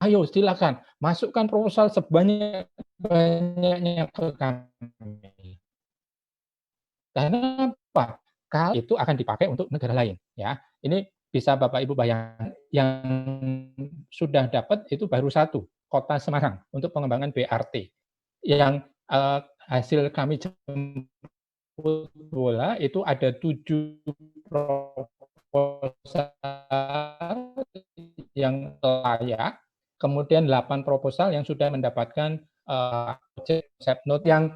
Ayo silakan masukkan proposal sebanyak-banyaknya ke kami. Karena apa? Kalau itu akan dipakai untuk negara lain, ya. Ini bisa Bapak Ibu bayangkan, yang sudah dapat itu baru satu, Kota Semarang, untuk pengembangan BRT. Yang, hasil kami jemput bola itu ada 7 proposal yang layak, kemudian 8 proposal yang sudah mendapatkan, konsep note yang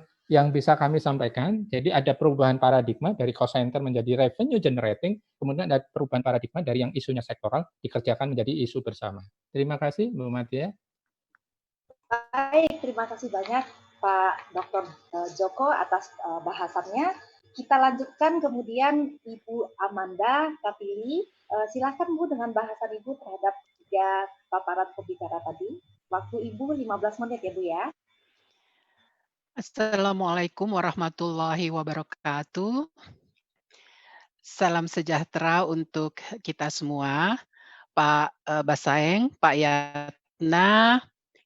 bisa kami sampaikan. Jadi ada perubahan paradigma dari cost center menjadi revenue generating, kemudian ada perubahan paradigma dari yang isunya sektoral dikerjakan menjadi isu bersama. Terima kasih Bu Matia. Baik, terima kasih banyak Pak Dr. Joko atas bahasannya. Kita lanjutkan kemudian Ibu Amanda Kapili. Silakan Bu dengan bahasan Ibu terhadap 3 paparan pembicara tadi. Waktu Ibu 15 menit ya Bu ya. Assalamualaikum warahmatullahi wabarakatuh. Salam sejahtera untuk kita semua. Pak Basaeng, Pak Yatna,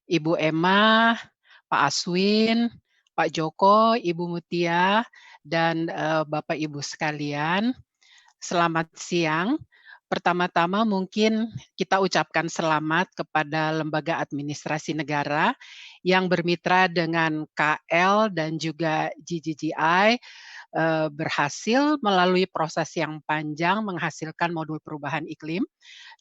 Ibu Emma, Pak Aswin, Pak Joko, Ibu Mutia, dan Bapak Ibu sekalian. Selamat siang. Pertama-tama mungkin kita ucapkan selamat kepada Lembaga Administrasi Negara yang bermitra dengan KL dan juga GGGI berhasil melalui proses yang panjang menghasilkan modul perubahan iklim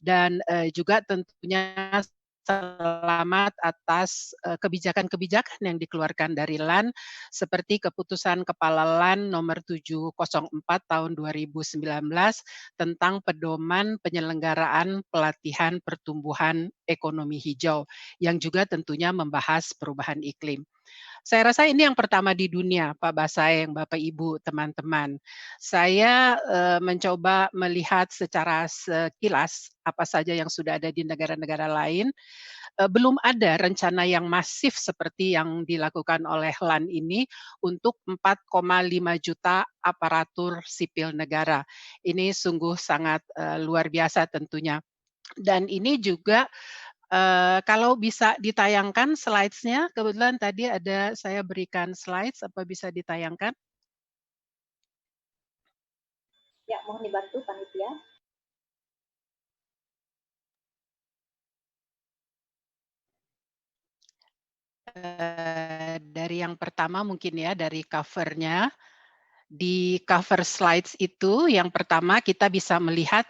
dan juga tentunya selamat atas kebijakan-kebijakan yang dikeluarkan dari LAN seperti keputusan Kepala LAN nomor 704 tahun 2019 tentang pedoman penyelenggaraan pelatihan pertumbuhan ekonomi hijau yang juga tentunya membahas perubahan iklim. Saya rasa ini yang pertama di dunia, Pak Basaeng, Bapak Ibu, teman-teman. Saya mencoba melihat secara sekilas apa saja yang sudah ada di negara-negara lain. Belum ada rencana yang masif seperti yang dilakukan oleh LAN ini untuk 4,5 juta aparatur sipil negara. Ini sungguh sangat luar biasa tentunya. Dan ini juga kalau bisa ditayangkan slides-nya, kebetulan tadi ada saya berikan slides, apa bisa ditayangkan? Ya, mohon dibantu panitia. Dari yang pertama mungkin ya, dari cover-nya. Di cover slides itu yang pertama kita bisa melihat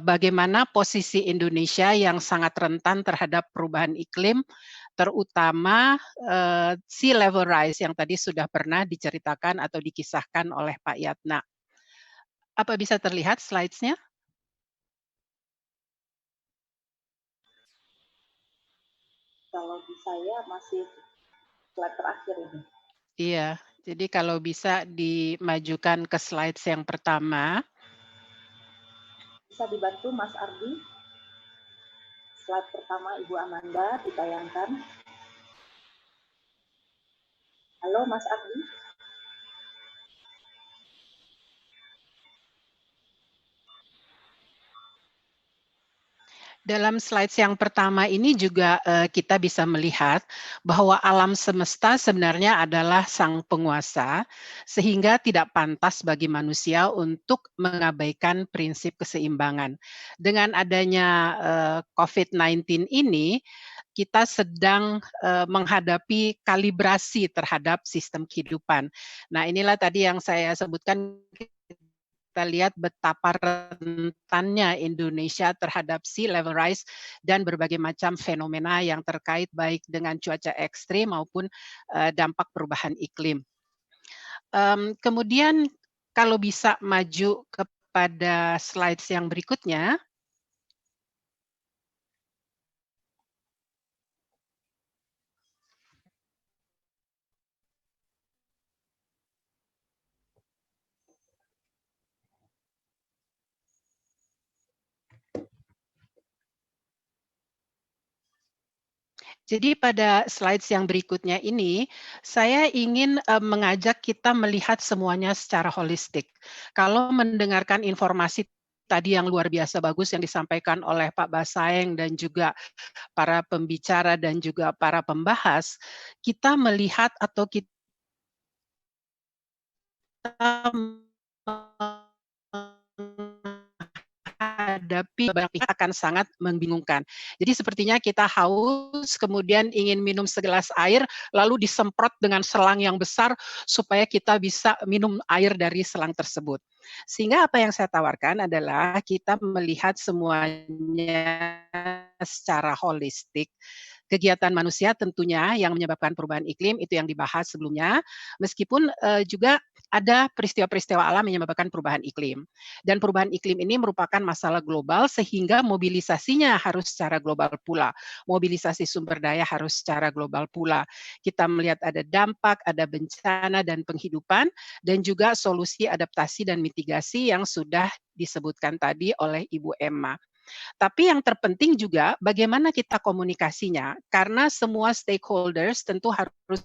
bagaimana posisi Indonesia yang sangat rentan terhadap perubahan iklim, terutama sea level rise yang tadi sudah pernah diceritakan atau dikisahkan oleh Pak Yatna. Apa bisa terlihat slides-nya? Kalau di saya masih slide terakhir ini. Iya, jadi kalau bisa dimajukan ke slides yang pertama. Bisa dibantu Mas Ardi. Slide pertama Ibu Amanda ditayangkan. Halo Mas Ardi. Dalam slides yang pertama ini juga kita bisa melihat bahwa alam semesta sebenarnya adalah sang penguasa, sehingga tidak pantas bagi manusia untuk mengabaikan prinsip keseimbangan. Dengan adanya COVID-19 ini, kita sedang menghadapi kalibrasi terhadap sistem kehidupan. Nah, inilah tadi yang saya sebutkan, kita lihat betapa rentannya Indonesia terhadap sea level rise dan berbagai macam fenomena yang terkait baik dengan cuaca ekstrim maupun dampak perubahan iklim. Kemudian kalau bisa maju kepada slides yang berikutnya. Jadi pada slides yang berikutnya ini, saya ingin mengajak kita melihat semuanya secara holistik. Kalau mendengarkan informasi tadi yang luar biasa bagus yang disampaikan oleh Pak Basaeng dan juga para pembicara dan juga para pembahas, kita melihat atau kita menghadapi banyak pihak akan sangat membingungkan. Jadi sepertinya kita haus, kemudian ingin minum segelas air, lalu disemprot dengan selang yang besar supaya kita bisa minum air dari selang tersebut. Sehingga apa yang saya tawarkan adalah kita melihat semuanya secara holistik. Kegiatan manusia tentunya yang menyebabkan perubahan iklim itu yang dibahas sebelumnya, meskipun juga ada peristiwa-peristiwa alam yang menyebabkan perubahan iklim. Dan perubahan iklim ini merupakan masalah global sehingga mobilisasinya harus secara global pula. Mobilisasi sumber daya harus secara global pula. Kita melihat ada dampak, ada bencana dan penghidupan, dan juga solusi adaptasi dan mitigasi yang sudah disebutkan tadi oleh Ibu Emma. Tapi yang terpenting juga bagaimana kita komunikasinya, karena semua stakeholders tentu harus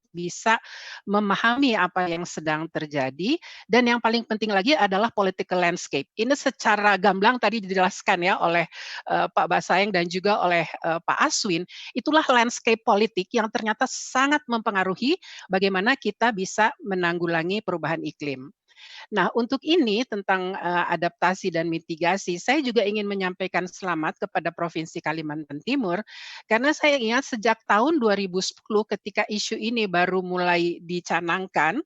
bisa memahami apa yang sedang terjadi, dan yang paling penting lagi adalah political landscape. Ini secara gamblang tadi dijelaskan ya oleh Pak Basaeng dan juga oleh Pak Aswin, itulah landscape politik yang ternyata sangat mempengaruhi bagaimana kita bisa menanggulangi perubahan iklim. Nah, untuk ini tentang adaptasi dan mitigasi, saya juga ingin menyampaikan selamat kepada Provinsi Kalimantan Timur, karena saya ingat sejak tahun 2010 ketika isu ini baru mulai dicanangkan,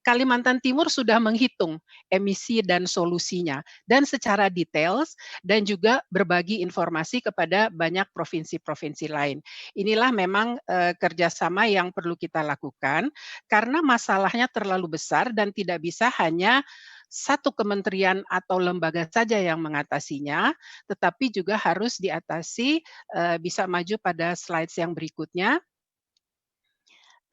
Kalimantan Timur sudah menghitung emisi dan solusinya, dan secara details, dan juga berbagi informasi kepada banyak provinsi-provinsi lain. Inilah memang kerjasama yang perlu kita lakukan, karena masalahnya terlalu besar dan tidak bisa hanya satu kementerian atau lembaga saja yang mengatasinya, tetapi juga harus diatasi, bisa maju pada slides yang berikutnya.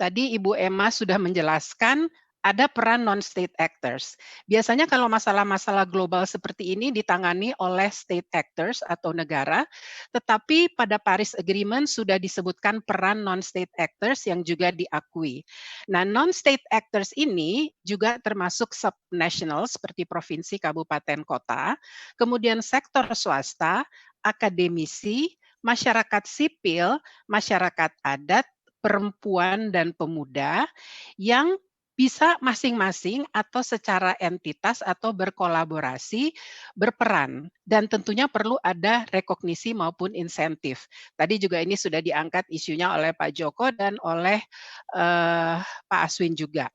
Tadi Ibu Emma sudah menjelaskan ada peran non-state actors. Biasanya kalau masalah-masalah global seperti ini ditangani oleh state actors atau negara, tetapi pada Paris Agreement sudah disebutkan peran non-state actors yang juga diakui. Nah, non-state actors ini juga termasuk subnational seperti provinsi, kabupaten, kota, kemudian sektor swasta, akademisi, masyarakat sipil, masyarakat adat, perempuan dan pemuda yang bisa masing-masing atau secara entitas atau berkolaborasi berperan, dan tentunya perlu ada rekognisi maupun insentif. Tadi juga ini sudah diangkat isunya oleh Pak Joko dan oleh Pak Aswin juga.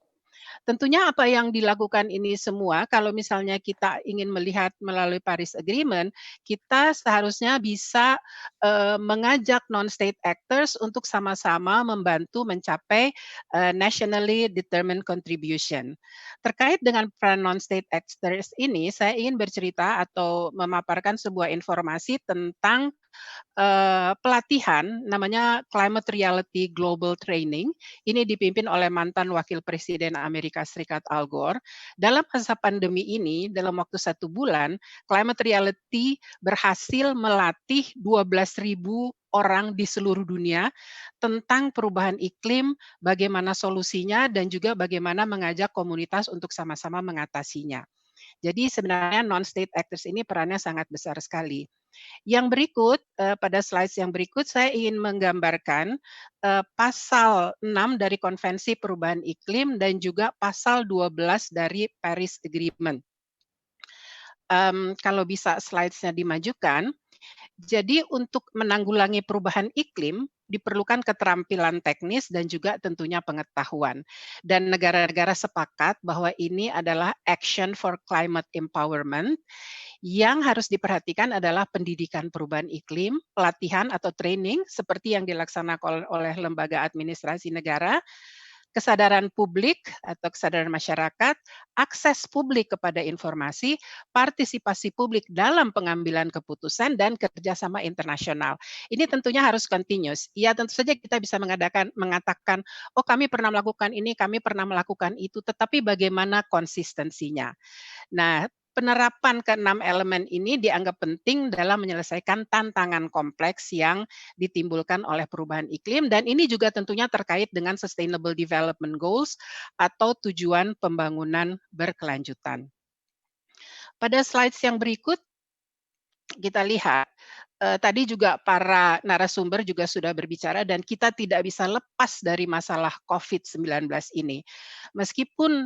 Tentunya apa yang dilakukan ini semua kalau misalnya kita ingin melihat melalui Paris Agreement, kita seharusnya bisa mengajak non-state actors untuk sama-sama membantu mencapai nationally determined contribution. Terkait dengan peran non-state actors ini, saya ingin bercerita atau memaparkan sebuah informasi tentang pelatihan namanya Climate Reality Global Training. Ini dipimpin oleh mantan Wakil Presiden Amerika Serikat Al Gore. Dalam masa pandemi ini, dalam waktu 1 bulan, Climate Reality berhasil melatih 12.000 orang di seluruh dunia tentang perubahan iklim, bagaimana solusinya, dan juga bagaimana mengajak komunitas untuk sama-sama mengatasinya. Jadi sebenarnya non-state actors ini perannya sangat besar sekali. Yang berikut, pada slides yang berikut saya ingin menggambarkan, pasal 6 dari Konvensi Perubahan Iklim dan juga pasal 12 dari Paris Agreement. Kalau bisa slides-nya dimajukan. Jadi untuk menanggulangi perubahan iklim, diperlukan keterampilan teknis dan juga tentunya pengetahuan. Dan negara-negara sepakat bahwa ini adalah action for climate empowerment. Yang harus diperhatikan adalah pendidikan perubahan iklim, pelatihan atau training seperti yang dilaksanakan oleh lembaga administrasi negara, kesadaran publik atau kesadaran masyarakat, akses publik kepada informasi, partisipasi publik dalam pengambilan keputusan, dan kerjasama internasional. Ini tentunya harus continuous. Ya tentu saja kita bisa mengatakan, oh kami pernah melakukan ini, kami pernah melakukan itu, tetapi bagaimana konsistensinya. Nah, penerapan ke-6 elemen ini dianggap penting dalam menyelesaikan tantangan kompleks yang ditimbulkan oleh perubahan iklim, dan ini juga tentunya terkait dengan Sustainable Development Goals atau tujuan pembangunan berkelanjutan. Pada slides yang berikut, kita lihat, tadi juga para narasumber juga sudah berbicara dan kita tidak bisa lepas dari masalah COVID-19 ini. Meskipun,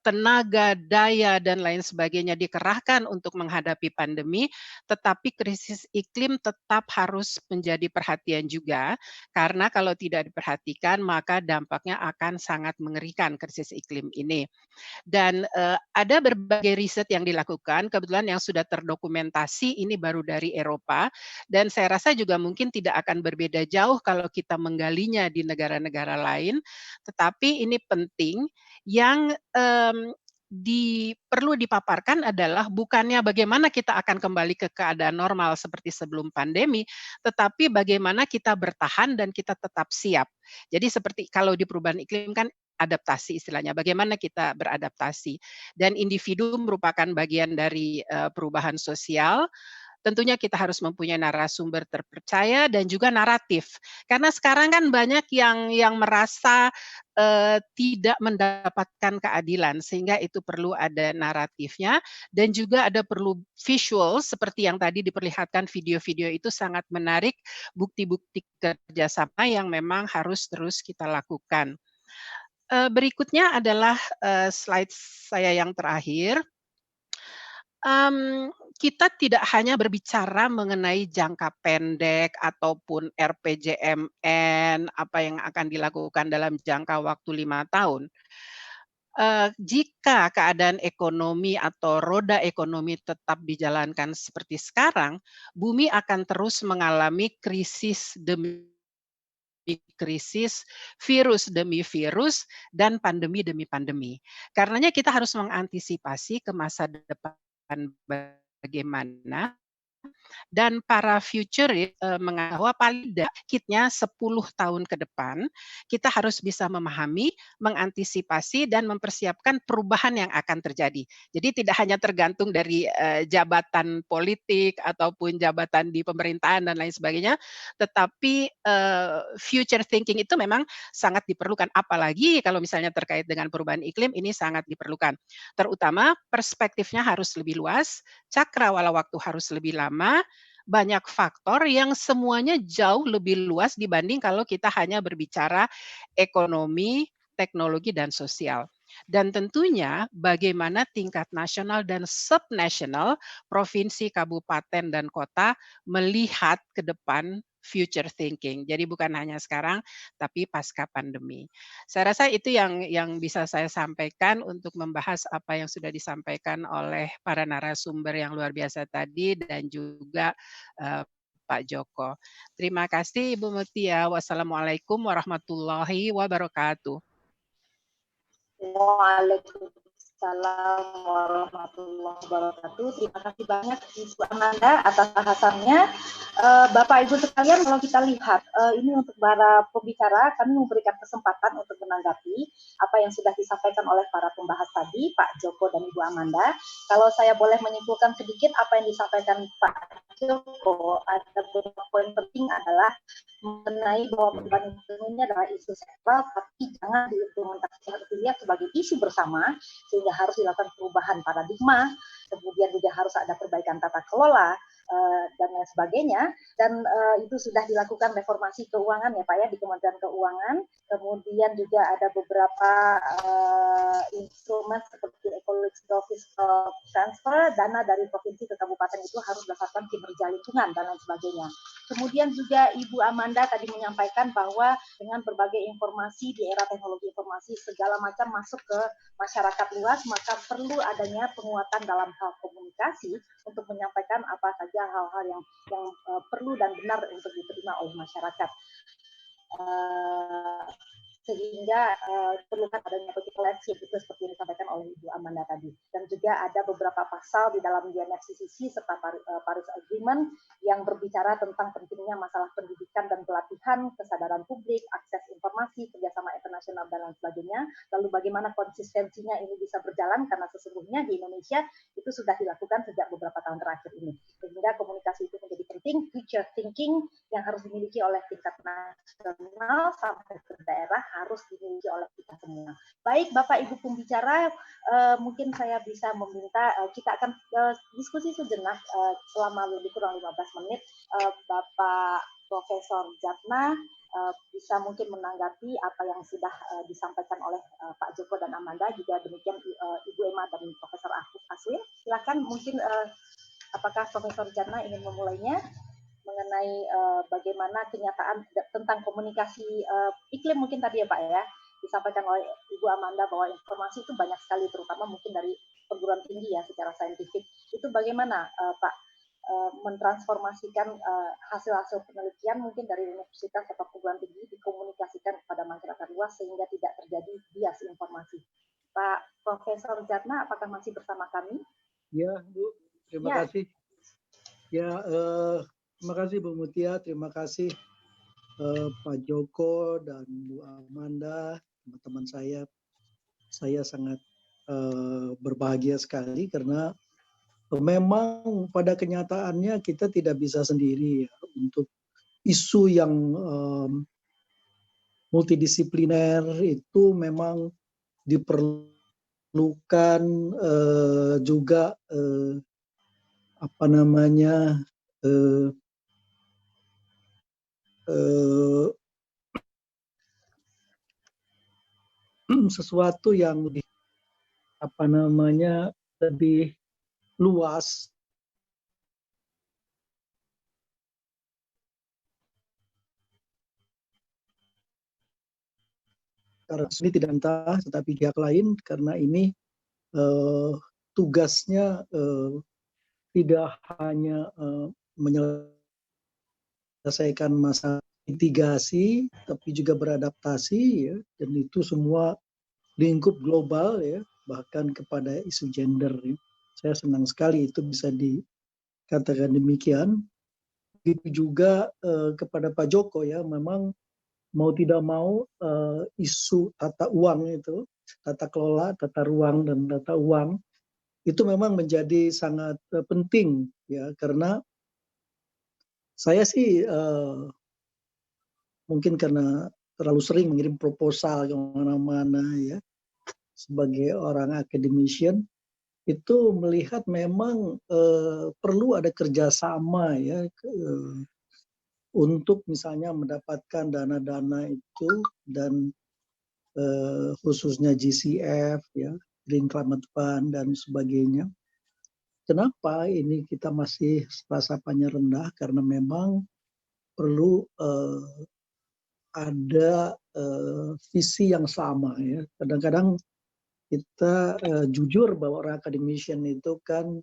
tenaga, daya, dan lain sebagainya dikerahkan untuk menghadapi pandemi, tetapi krisis iklim tetap harus menjadi perhatian juga, karena kalau tidak diperhatikan maka dampaknya akan sangat mengerikan krisis iklim ini. Dan, ada berbagai riset yang dilakukan, kebetulan yang sudah terdokumentasi ini baru dari Eropa, dan saya rasa juga mungkin tidak akan berbeda jauh kalau kita menggalinya di negara-negara lain, tetapi ini penting yang, perlu dipaparkan adalah bukannya bagaimana kita akan kembali ke keadaan normal seperti sebelum pandemi, tetapi bagaimana kita bertahan dan kita tetap siap. Jadi seperti kalau di perubahan iklim kan adaptasi istilahnya, bagaimana kita beradaptasi. Dan individu merupakan bagian dari, perubahan sosial, tentunya kita harus mempunyai narasumber terpercaya dan juga naratif. Karena sekarang kan banyak yang merasa, tidak mendapatkan keadilan, sehingga itu perlu ada naratifnya dan juga ada perlu visual seperti yang tadi diperlihatkan video-video itu sangat menarik, bukti-bukti kerjasama yang memang harus terus kita lakukan. Berikutnya adalah, slide saya yang terakhir. Kita tidak hanya berbicara mengenai jangka pendek ataupun RPJMN, apa yang akan dilakukan dalam jangka waktu 5 tahun. Jika keadaan ekonomi atau roda ekonomi tetap dijalankan seperti sekarang, bumi akan terus mengalami krisis demi krisis, virus demi virus, dan pandemi demi pandemi. Karenanya kita harus mengantisipasi ke masa depan bagaimana dan para futurist, bahwa paling tidak kitnya 10 tahun ke depan, kita harus bisa memahami, mengantisipasi, dan mempersiapkan perubahan yang akan terjadi. Jadi tidak hanya tergantung dari, jabatan politik ataupun jabatan di pemerintahan dan lain sebagainya, tetapi, future thinking itu memang sangat diperlukan, apalagi kalau misalnya terkait dengan perubahan iklim, ini sangat diperlukan. Terutama perspektifnya harus lebih luas, cakrawala waktu harus lebih lama, banyak faktor yang semuanya jauh lebih luas dibanding kalau kita hanya berbicara ekonomi, teknologi, dan sosial. Dan tentunya bagaimana tingkat nasional dan subnasional, provinsi, kabupaten, dan kota melihat ke depan future thinking. Jadi bukan hanya sekarang, tapi pasca pandemi. Saya rasa itu yang bisa saya sampaikan untuk membahas apa yang sudah disampaikan oleh para narasumber yang luar biasa tadi dan juga, Pak Joko. Terima kasih Ibu Mutia. Wassalamualaikum warahmatullahi wabarakatuh. Waalaikumsalam warahmatullahi wabarakatuh. Terima kasih banyak Ibu Amanda atas bahasannya. Bapak Ibu sekalian, kalau kita lihat ini untuk para pembicara, kami memberikan kesempatan untuk menanggapi apa yang sudah disampaikan oleh para pembahas tadi, Pak Joko dan Ibu Amanda. Kalau saya boleh menyimpulkan sedikit apa yang disampaikan Pak Joko, ada beberapa poin penting adalah mengenai bahwa perubahan iklim ini adalah isu sentral, tapi jangan diimplementasikan atau dilihat sebagai isu bersama, sehingga harus dilakukan perubahan paradigma, kemudian juga harus ada perbaikan tata kelola, dan lain sebagainya, dan itu sudah dilakukan reformasi keuangan ya Pak ya di Kementerian Keuangan, kemudian juga ada beberapa instrumen seperti ecological fiscal transfer, dana dari provinsi ke kabupaten itu harus berdasarkan kinerja lingkungan dan lain sebagainya. Kemudian juga Ibu Amanda tadi menyampaikan bahwa dengan berbagai informasi di era teknologi informasi segala macam masuk ke masyarakat luas, maka perlu adanya penguatan dalam hal komunikasi untuk menyampaikan apa saja hal-hal yang perlu dan benar untuk diterima oleh masyarakat. Sehingga perlukan adanya political landscape itu seperti yang disampaikan oleh Ibu Amanda tadi. Dan juga ada beberapa pasal di dalam UNFCCC serta Paris Agreement yang berbicara tentang pentingnya masalah pendidikan dan pelatihan, kesadaran publik, akses informasi, kerjasama internasional, dan lain sebagainya. Lalu bagaimana konsistensinya ini bisa berjalan, karena sesungguhnya di Indonesia itu sudah dilakukan sejak beberapa tahun terakhir ini. Sehingga komunikasi itu menjadi penting, future thinking yang harus dimiliki oleh tingkat nasional sampai ke daerah harus dimiliki oleh kita semua. Baik Bapak Ibu pembicara, mungkin saya bisa meminta kita akan diskusi sejenak selama lebih kurang 15 menit. Bapak Profesor Jatna bisa mungkin menanggapi apa yang sudah disampaikan oleh Pak Joko dan Amanda, juga demikian Ibu Emma dan Profesor Aswin. Silakan mungkin apakah Profesor Jatna ingin memulainya mengenai bagaimana kenyataan tentang komunikasi iklim mungkin tadi ya Pak ya, disampaikan oleh Ibu Amanda bahwa informasi itu banyak sekali, terutama mungkin dari perguruan tinggi ya secara saintifik. Itu bagaimana Pak mentransformasikan hasil-hasil penelitian mungkin dari universitas atau perguruan tinggi dikomunikasikan kepada masyarakat luas sehingga tidak terjadi bias informasi. Pak Profesor Jatna, apakah masih bersama kami? Ya, Bu. Terima kasih. Ya, terima kasih Bu Mutia, terima kasih Pak Joko dan Bu Amanda, teman-teman saya. Saya sangat berbahagia sekali karena memang pada kenyataannya kita tidak bisa sendiri ya, untuk isu yang multidisipliner itu memang diperlukan juga apa namanya sesuatu yang lebih apa namanya lebih luas karena ini tidak entah tetapi pihak lain karena ini tugasnya tidak hanya menyelesaikan masa mitigasi tapi juga beradaptasi ya, dan itu semua lingkup global ya, bahkan kepada isu gender ya. Saya senang sekali itu bisa dikatakan demikian. Begitu juga kepada Pak Joko ya, memang mau tidak mau isu tata uang itu, tata kelola, tata ruang dan tata uang itu memang menjadi sangat penting ya, karena saya sih mungkin karena terlalu sering mengirim proposal ke mana-mana ya sebagai orang academician, itu melihat memang perlu ada kerjasama ya untuk misalnya mendapatkan dana-dana itu dan khususnya GCF ya, Green Climate Fund dan sebagainya. Kenapa ini kita masih rasapannya rendah? Karena memang perlu ada visi yang sama ya. Kadang-kadang kita jujur bahwa orang academician itu kan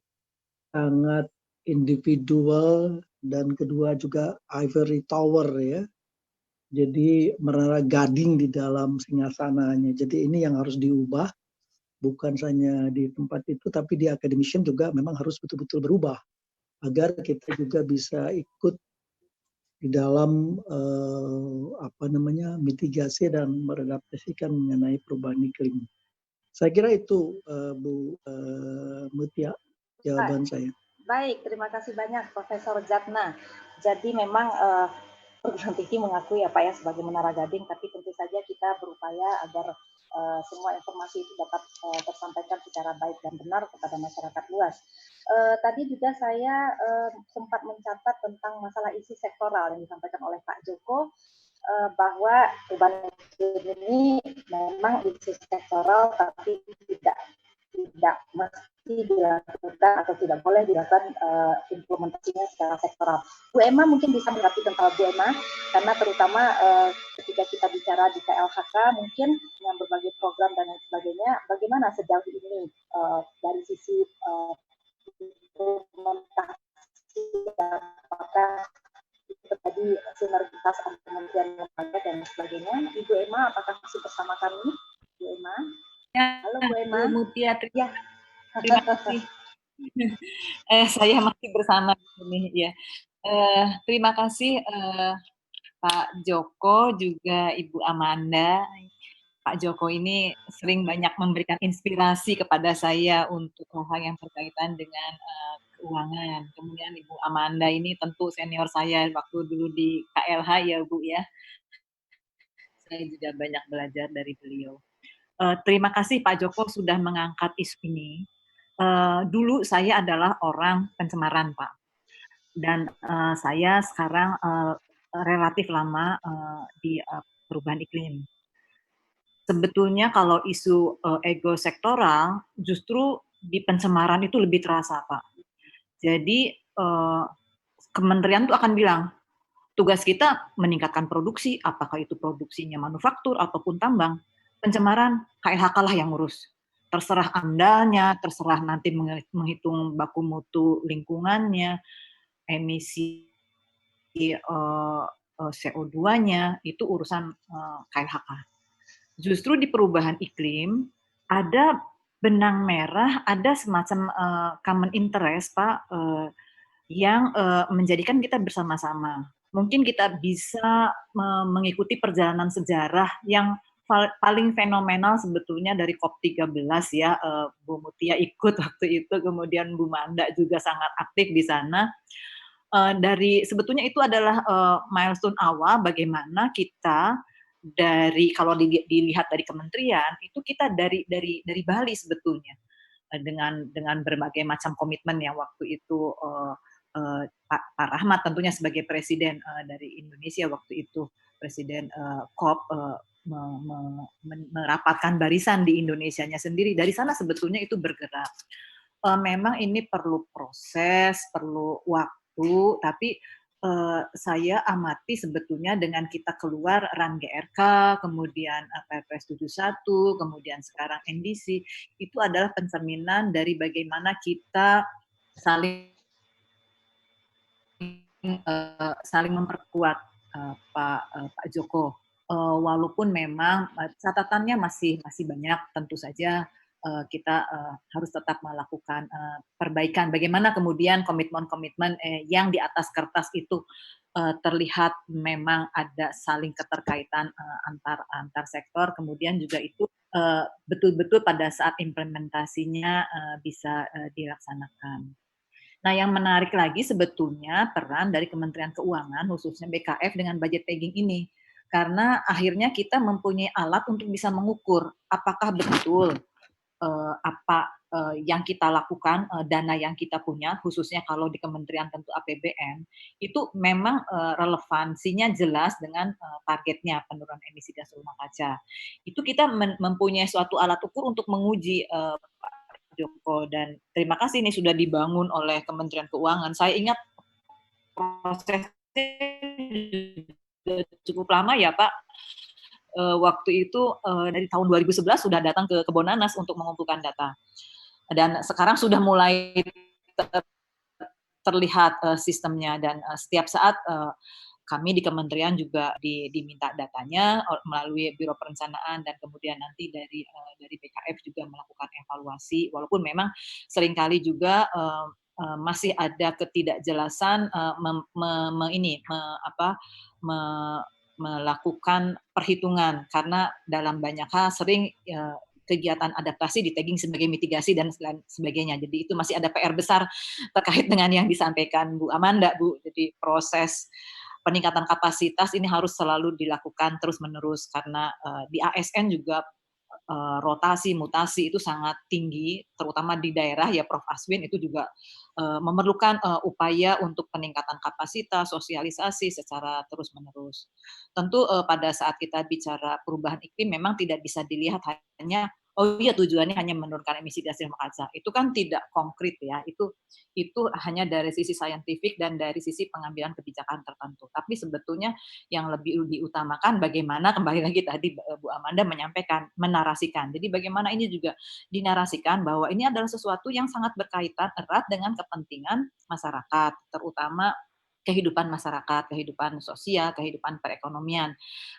sangat individual dan kedua juga ivory tower ya. Jadi menara gading di dalam singgasananya. Jadi ini yang harus diubah, bukan hanya di tempat itu tapi di academician juga memang harus betul-betul berubah agar kita juga bisa ikut di dalam apa namanya mitigasi dan beradaptasikan mengenai perubahan iklim. Saya kira itu Bu Mutia jawaban saya. Baik, terima kasih banyak Profesor Jatna. Jadi memang perguruan tinggi mengakui ya Pak ya sebagai menara gading, tapi tentu saja kita berupaya agar semua informasi itu dapat tersampaikan secara baik dan benar kepada masyarakat luas. Tadi juga saya sempat mencatat tentang masalah isi sektoral yang disampaikan oleh Pak Joko, bahwa perubahan iklim ini memang isi sektoral tapi tidak mesti dilakukan atau tidak boleh dilakukan implementasinya secara sektoral. Bu Emma mungkin bisa mengerti tentang Bu Emma, karena terutama ketika kita bicara di KLHK mungkin dengan berbagai program dan lain sebagainya, bagaimana sejauh ini dari sisi implementasi, apakah itu tadi sinergitas antar kementerian lembaga dan sebagainya. Ibu Emma, apakah masih bersama kami? Bu Emma? Ya, halo Bu Emma. Bu Mutia, terima kasih. Saya masih bersama di sini ya. Terima kasih Pak Joko juga Ibu Amanda. Pak Joko ini sering banyak memberikan inspirasi kepada saya untuk hal-hal yang berkaitan dengan keuangan. Kemudian Ibu Amanda ini tentu senior saya waktu dulu di KLH ya Bu ya. saya juga banyak belajar dari beliau. Terima kasih Pak Joko sudah mengangkat isu ini. Dulu saya adalah orang pencemaran, Pak. Dan saya sekarang relatif lama di perubahan iklim. Sebetulnya kalau isu ego sektoral, justru di pencemaran itu lebih terasa, Pak. Jadi kementerian tuh akan bilang, tugas kita meningkatkan produksi, apakah itu produksinya manufaktur ataupun tambang. Pencemaran, KLHK lah yang ngurus. Terserah Amdalnya, terserah nanti menghitung baku mutu lingkungannya, emisi CO2-nya, itu urusan KLHK. Justru di perubahan iklim, ada benang merah, ada semacam common interest, Pak, yang menjadikan kita bersama-sama. Mungkin kita bisa mengikuti perjalanan sejarah yang paling fenomenal sebetulnya dari COP13 ya, Bu Mutia ikut waktu itu, kemudian Bu Manda juga sangat aktif di sana. Dari sebetulnya itu adalah milestone awal bagaimana kita dari kalau dilihat dari kementerian itu kita dari Bali sebetulnya dengan berbagai macam komitmen yang waktu itu Pak Rahmat tentunya sebagai presiden dari Indonesia waktu itu, presiden COP merapatkan barisan di Indonesianya sendiri. Dari sana sebetulnya itu bergerak. Memang ini perlu proses, perlu waktu, tapi saya amati sebetulnya dengan kita keluar RAN GRK, kemudian Perpres 71, kemudian sekarang NDC, itu adalah pencerminan dari bagaimana kita saling memperkuat Pak Joko. Walaupun memang catatannya masih banyak, tentu saja kita harus tetap melakukan perbaikan. Bagaimana kemudian komitmen-komitmen yang di atas kertas itu terlihat memang ada saling keterkaitan antar sektor, kemudian juga itu betul-betul pada saat implementasinya bisa dilaksanakan. Nah, yang menarik lagi sebetulnya peran dari Kementerian Keuangan, khususnya BKF dengan budget pegging ini. Karena akhirnya kita mempunyai alat untuk bisa mengukur apakah betul yang kita lakukan, dana yang kita punya, khususnya kalau di kementerian tentu APBN, itu memang relevansinya jelas dengan targetnya penurunan emisi gas rumah kaca. Itu kita mempunyai suatu alat ukur untuk menguji Pak Joko, dan terima kasih ini sudah dibangun oleh Kementerian Keuangan. Saya ingat prosesnya cukup lama ya Pak. Waktu itu dari tahun 2011 sudah datang ke Kebonanas untuk mengumpulkan data. Dan sekarang sudah mulai terlihat sistemnya, dan setiap saat kami di kementerian juga diminta datanya melalui Biro Perencanaan, dan kemudian nanti dari BKF juga melakukan evaluasi, walaupun memang seringkali juga masih ada ketidakjelasan melakukan perhitungan, karena dalam banyak hal sering kegiatan adaptasi di tagging sebagai mitigasi dan sebagainya. Jadi itu masih ada PR besar terkait dengan yang disampaikan Bu Amanda, Bu. Jadi proses peningkatan kapasitas ini harus selalu dilakukan terus-menerus, karena di ASN juga rotasi, mutasi itu sangat tinggi, terutama di daerah ya Prof. Aswin, itu juga memerlukan upaya untuk peningkatan kapasitas, sosialisasi secara terus-menerus. Tentu pada saat kita bicara perubahan iklim memang tidak bisa dilihat hanya oh iya tujuannya hanya menurunkan emisi gas rumah kaca. Itu kan tidak konkret ya. Itu hanya dari sisi saintifik dan dari sisi pengambilan kebijakan tertentu. Tapi sebetulnya yang lebih diutamakan bagaimana, kembali lagi tadi Bu Amanda menyampaikan, menarasikan. Jadi bagaimana ini juga dinarasikan bahwa ini adalah sesuatu yang sangat berkaitan erat dengan kepentingan masyarakat, terutama kehidupan masyarakat, kehidupan sosial, kehidupan perekonomian.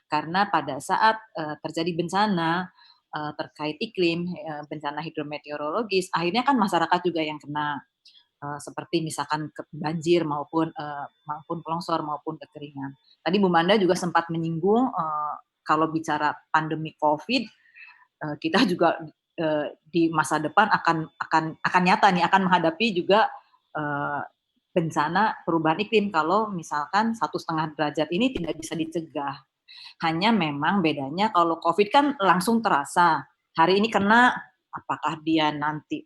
Karena pada saat terjadi bencana terkait iklim, bencana hidrometeorologis, akhirnya kan masyarakat juga yang kena, seperti misalkan banjir maupun longsor maupun kekeringan. Tadi Bu Manda juga sempat menyinggung kalau bicara pandemi COVID, kita juga di masa depan akan nyata nih, akan menghadapi juga bencana perubahan iklim kalau misalkan 1,5 derajat ini tidak bisa dicegah. Hanya memang bedanya kalau COVID kan langsung terasa. Hari ini kena, apakah dia nanti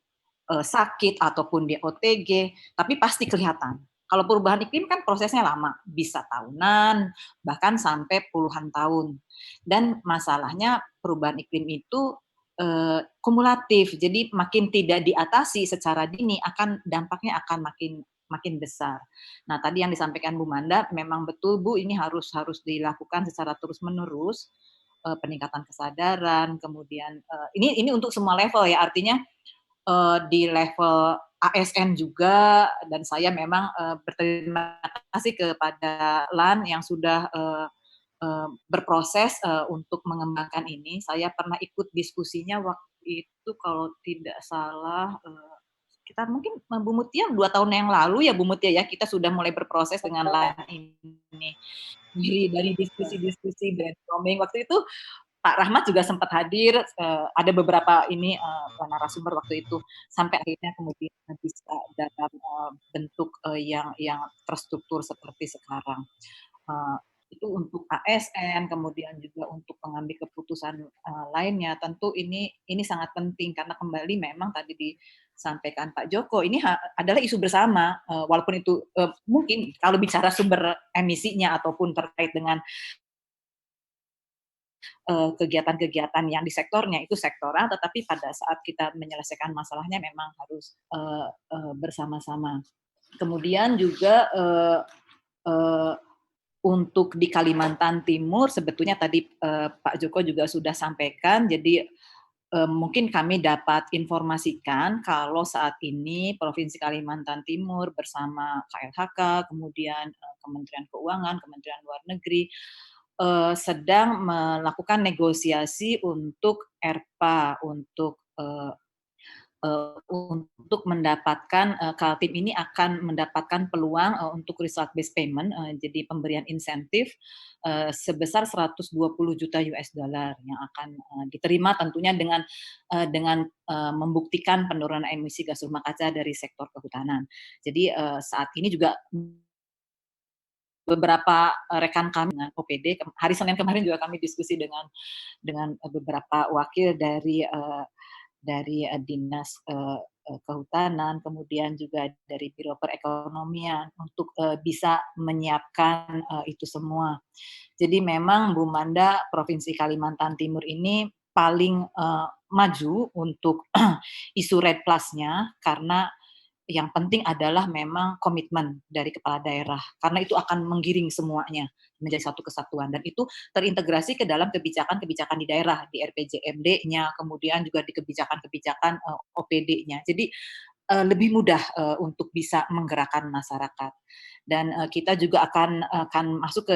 sakit ataupun dia OTG, tapi pasti kelihatan. Kalau perubahan iklim kan prosesnya lama, bisa tahunan, bahkan sampai puluhan tahun. Dan masalahnya perubahan iklim itu kumulatif, jadi makin tidak diatasi secara dini dampaknya akan makin besar. Nah, tadi yang disampaikan Bu Manda memang betul Bu, ini harus dilakukan secara terus-menerus, peningkatan kesadaran, kemudian ini untuk semua level ya, artinya di level ASN juga, dan saya memang berterima kasih kepada LAN yang sudah berproses untuk mengembangkan ini. Saya pernah ikut diskusinya waktu itu kalau tidak salah kita mungkin Bu Mutia 2 tahun yang lalu ya Bu Mutia ya, kita sudah mulai berproses dengan LAN ini. Dari diskusi-diskusi brainstorming waktu itu Pak Rahmat juga sempat hadir, ada beberapa narasumber waktu itu, sampai akhirnya kemudian bisa dalam bentuk yang terstruktur seperti sekarang. Itu untuk ASN, kemudian juga untuk pengambil keputusan lainnya, tentu ini sangat penting karena kembali memang tadi disampaikan Pak Joko, ini adalah isu bersama, walaupun itu mungkin kalau bicara sumber emisinya ataupun terkait dengan kegiatan-kegiatan yang di sektornya itu sektoral, tetapi pada saat kita menyelesaikan masalahnya memang harus bersama-sama. Kemudian juga untuk di Kalimantan Timur sebetulnya tadi Pak Joko juga sudah sampaikan, jadi mungkin kami dapat informasikan kalau saat ini Provinsi Kalimantan Timur bersama KLHK, kemudian Kementerian Keuangan, Kementerian Luar Negeri, sedang melakukan negosiasi untuk ERPA, untuk mendapatkan Kaltim ini akan mendapatkan peluang untuk result based payment, jadi pemberian insentif sebesar 120 juta US dollar yang akan diterima tentunya dengan membuktikan penurunan emisi gas rumah kaca dari sektor kehutanan. Jadi saat ini juga beberapa rekan kami dengan OPD, hari Senin kemarin juga kami diskusi dengan beberapa wakil dari Dinas Kehutanan, kemudian juga dari Biro Perekonomian untuk bisa menyiapkan itu semua. Jadi memang Bu Manda, Provinsi Kalimantan Timur ini paling maju untuk isu REDD Plus-nya karena yang penting adalah memang komitmen dari kepala daerah, karena itu akan menggiring semuanya menjadi satu kesatuan, dan itu terintegrasi ke dalam kebijakan-kebijakan di daerah, di RPJMD-nya, kemudian juga di kebijakan-kebijakan OPD-nya. Jadi lebih mudah untuk bisa menggerakkan masyarakat. Dan kita juga akan masuk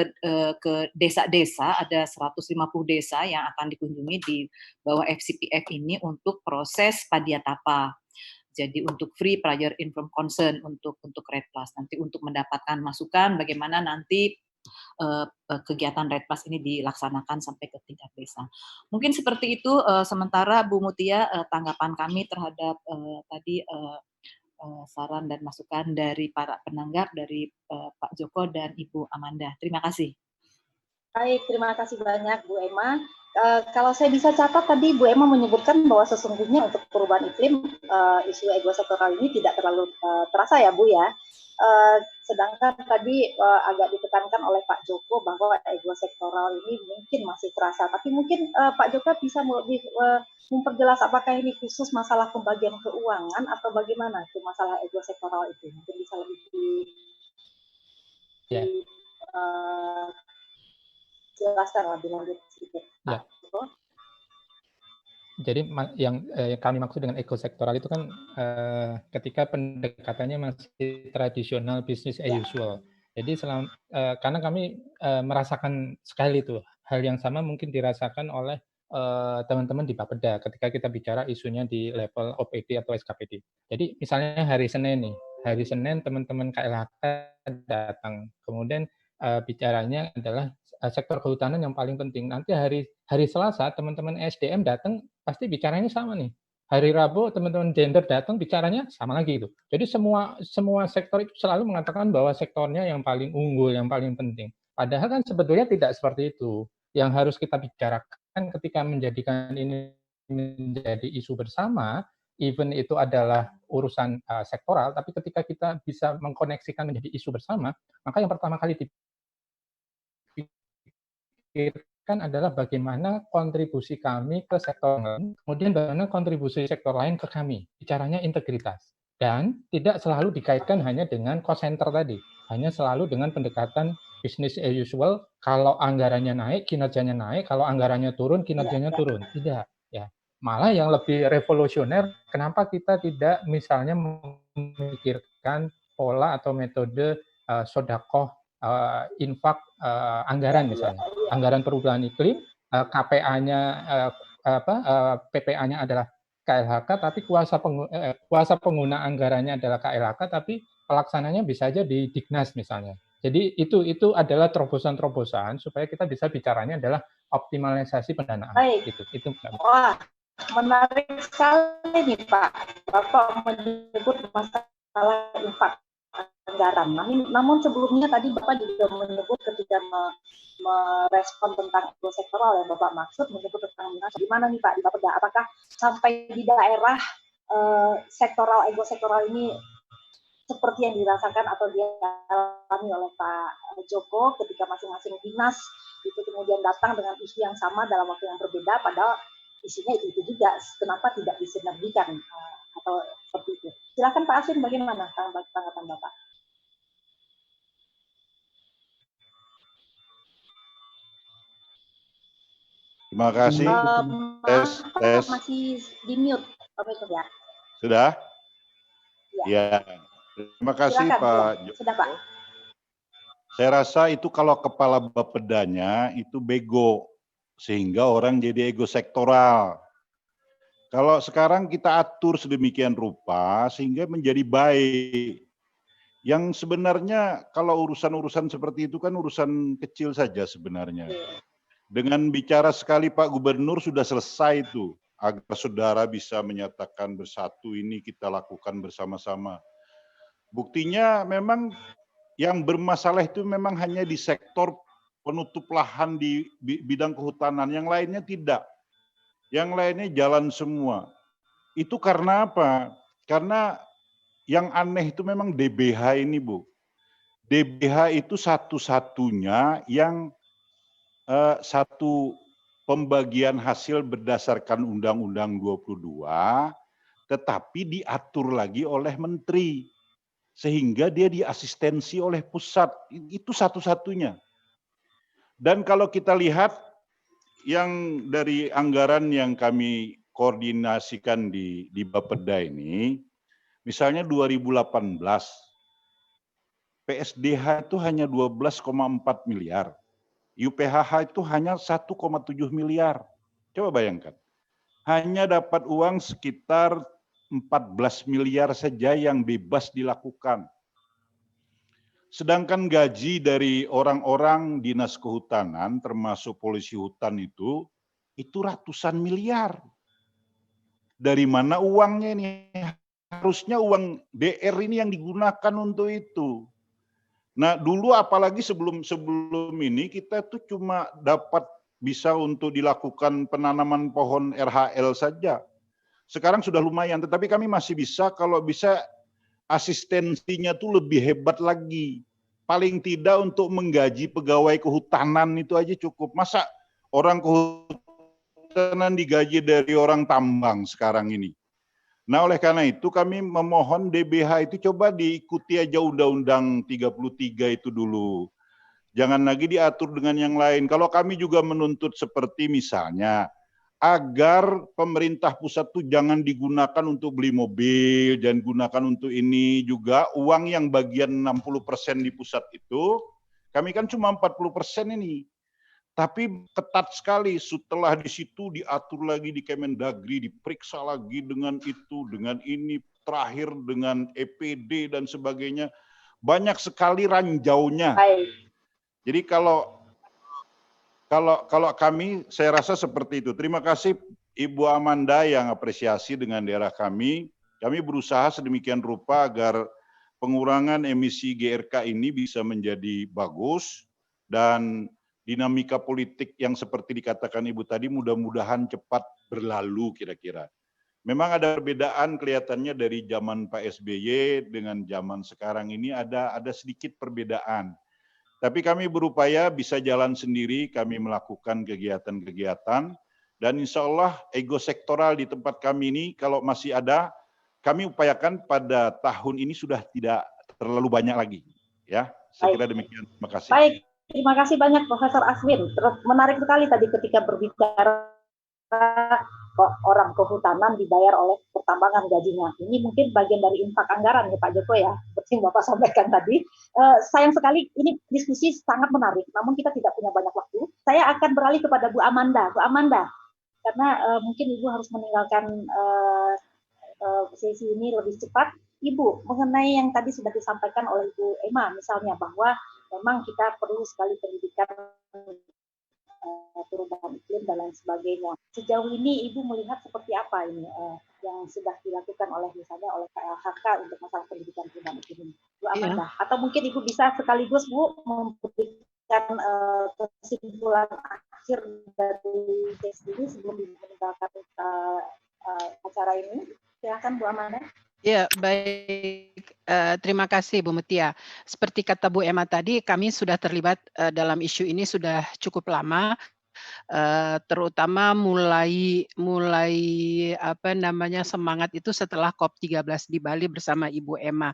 ke desa-desa, ada 150 desa yang akan dikunjungi di bawah FCPF ini untuk proses padiatapa. Jadi untuk free prior informed consent untuk REDD Plus, nanti untuk mendapatkan masukan bagaimana nanti kegiatan REDD Plus ini dilaksanakan sampai ke tingkat desa. Mungkin seperti itu, sementara Bu Mutia tanggapan kami terhadap tadi saran dan masukan dari para penanggap, dari Pak Joko dan Ibu Amanda. Terima kasih. Baik, terima kasih banyak Bu Emma. Kalau saya bisa catat tadi Bu Emma menyebutkan bahwa sesungguhnya untuk perubahan iklim isu ego sektoral ini tidak terlalu terasa ya Bu ya. Sedangkan tadi agak ditekankan oleh Pak Joko bahwa ego sektoral ini mungkin masih terasa. Tapi mungkin Pak Joko bisa lebih memperjelas apakah ini khusus masalah pembagian keuangan atau bagaimana itu masalah ego sektoral itu. Mungkin bisa lebih jelaskan lebih lanjut sedikit. Ya. Jadi yang kami maksud dengan ekosektoral itu kan ketika pendekatannya masih tradisional business as usual. Jadi karena kami merasakan sekali itu hal yang sama mungkin dirasakan oleh teman-teman di Bapeda ketika kita bicara isunya di level OPD atau SKPD. Jadi misalnya hari Senin teman-teman KLHK datang, kemudian bicaranya adalah sektor kehutanan yang paling penting. Nanti hari Selasa teman-teman SDM datang pasti bicaranya sama nih. Hari Rabu teman-teman gender datang bicaranya sama lagi itu. Jadi semua sektor itu selalu mengatakan bahwa sektornya yang paling unggul, yang paling penting. Padahal kan sebetulnya tidak seperti itu. yang harus kita bicarakan ketika menjadikan ini menjadi isu bersama, even itu adalah urusan sektoral, tapi ketika kita bisa mengkoneksikan menjadi isu bersama, maka yang pertama kali dipikirkan adalah bagaimana kontribusi kami ke sektor lain, kemudian bagaimana kontribusi sektor lain ke kami. Bicaranya integritas. Dan tidak selalu dikaitkan hanya dengan cost center tadi, hanya selalu dengan pendekatan business as usual, kalau anggarannya naik, kinerjanya naik, kalau anggarannya turun, kinerjanya turun. Tidak, ya. Malah yang lebih revolusioner, kenapa kita tidak misalnya memikirkan pola atau metode sodakoh infak anggaran misalnya. Anggaran perubahan iklim, KPA-nya PPA-nya adalah KLHK, tapi kuasa pengguna anggarannya adalah KLHK, tapi pelaksananya bisa aja di Dignas misalnya. Jadi itu adalah terobosan-terobosan supaya kita bisa bicaranya adalah optimalisasi pendanaan. Baik. Itu. Wah, menarik sekali nih Pak. Bapak menyebut masalah infak anggaran. Namun sebelumnya tadi Bapak juga menyebut ketika merespon tentang ego sektoral yang Bapak maksud, menyebut tentang gimana nih Pak di Bapeda, apakah sampai di daerah ego sektoral ini seperti yang dirasakan atau dialami oleh Pak Joko ketika masing-masing dinas itu kemudian datang dengan isu yang sama dalam waktu yang berbeda, padahal isunya itu juga, kenapa tidak disinergikan atau seperti itu. Silakan Pak Aswin, bagaimana tanggapan Bapak? Terima kasih. Tes. Masih di mute, ya. Sudah? Ya. Terima kasih. Silakan, Pak Joko. Sudah Pak. Saya rasa itu kalau kepala Bapedanya itu bego, sehingga orang jadi ego sektoral. Kalau sekarang kita atur sedemikian rupa sehingga menjadi baik. Yang sebenarnya kalau urusan-urusan seperti itu kan urusan kecil saja sebenarnya. Dengan bicara sekali Pak Gubernur sudah selesai itu, agar saudara bisa menyatakan bersatu ini kita lakukan bersama-sama. Buktinya memang yang bermasalah itu memang hanya di sektor penutup lahan di bidang kehutanan, yang lainnya tidak. Yang lainnya jalan semua. Itu karena apa? Karena yang aneh itu memang DBH ini, Bu. DBH itu satu-satunya yang satu pembagian hasil berdasarkan Undang-Undang 22, tetapi diatur lagi oleh menteri. Sehingga dia diasistensi oleh pusat. Itu satu-satunya. Dan kalau kita lihat yang dari anggaran yang kami koordinasikan di Bapeda ini, misalnya 2018, PSDH itu hanya 12,4 miliar. UPHH itu hanya 1,7 miliar. Coba bayangkan. Hanya dapat uang sekitar 14 miliar saja yang bebas dilakukan. Sedangkan gaji dari orang-orang dinas kehutanan, termasuk polisi hutan itu ratusan miliar. Dari mana uangnya ini? Harusnya uang DR ini yang digunakan untuk itu. Nah dulu apalagi sebelum ini kita tuh cuma dapat bisa untuk dilakukan penanaman pohon RHL saja. Sekarang sudah lumayan, tetapi kami masih bisa kalau bisa asistensinya tuh lebih hebat lagi. Paling tidak untuk menggaji pegawai kehutanan itu aja cukup. Masa orang kehutanan digaji dari orang tambang sekarang ini? Nah oleh karena itu kami memohon DBH itu coba diikuti aja Undang-Undang 33 itu dulu. Jangan lagi diatur dengan yang lain. Kalau kami juga menuntut seperti misalnya, agar pemerintah pusat tuh jangan digunakan untuk beli mobil, jangan gunakan untuk ini juga, uang yang bagian 60% di pusat itu, kami kan cuma 40% ini. Tapi ketat sekali, setelah di situ diatur lagi di Kemendagri, diperiksa lagi dengan itu, dengan ini, terakhir dengan EPD dan sebagainya. Banyak sekali ranjaunya. Jadi kalau kami, saya rasa seperti itu. Terima kasih Ibu Amanda yang apresiasi dengan daerah kami. Kami berusaha sedemikian rupa agar pengurangan emisi GRK ini bisa menjadi bagus dan dinamika politik yang seperti dikatakan Ibu tadi mudah-mudahan cepat berlalu kira-kira. Memang ada perbedaan kelihatannya dari zaman Pak SBY dengan zaman sekarang ini ada sedikit perbedaan. Tapi kami berupaya bisa jalan sendiri, kami melakukan kegiatan-kegiatan, dan insya Allah ego sektoral di tempat kami ini kalau masih ada, kami upayakan pada tahun ini sudah tidak terlalu banyak lagi. Ya, saya kira demikian. Terima kasih. Baik, terima kasih banyak Profesor Aswin. Terus menarik sekali tadi ketika berbicara kok orang kehutanan dibayar oleh pertambangan gajinya. Ini mungkin bagian dari infak anggaran ya Pak Joko ya, seperti yang Bapak sampaikan tadi. Sayang sekali ini diskusi sangat menarik, namun kita tidak punya banyak waktu. Saya akan beralih kepada Bu Amanda. Bu Amanda, karena mungkin Ibu harus meninggalkan sesi ini lebih cepat. Ibu, mengenai yang tadi sudah disampaikan oleh Ibu Emma, misalnya bahwa memang kita perlu sekali pendidikan perubahan iklim dan lain sebagainya. Sejauh ini Ibu melihat seperti apa ini yang sudah dilakukan oleh misalnya oleh KLHK untuk masalah pendidikan perubahan iklim ini? Bu Amanda, atau mungkin Ibu bisa sekaligus Bu memberikan kesimpulan akhir dari sesi ini sebelum meninggalkan acara ini. Silakan Bu Amanda. Ya, baik. Terima kasih Bu Mutia. Seperti kata Bu Emma tadi, kami sudah terlibat dalam isu ini sudah cukup lama. Terutama mulai apa namanya semangat itu setelah COP13 di Bali bersama Ibu Emma.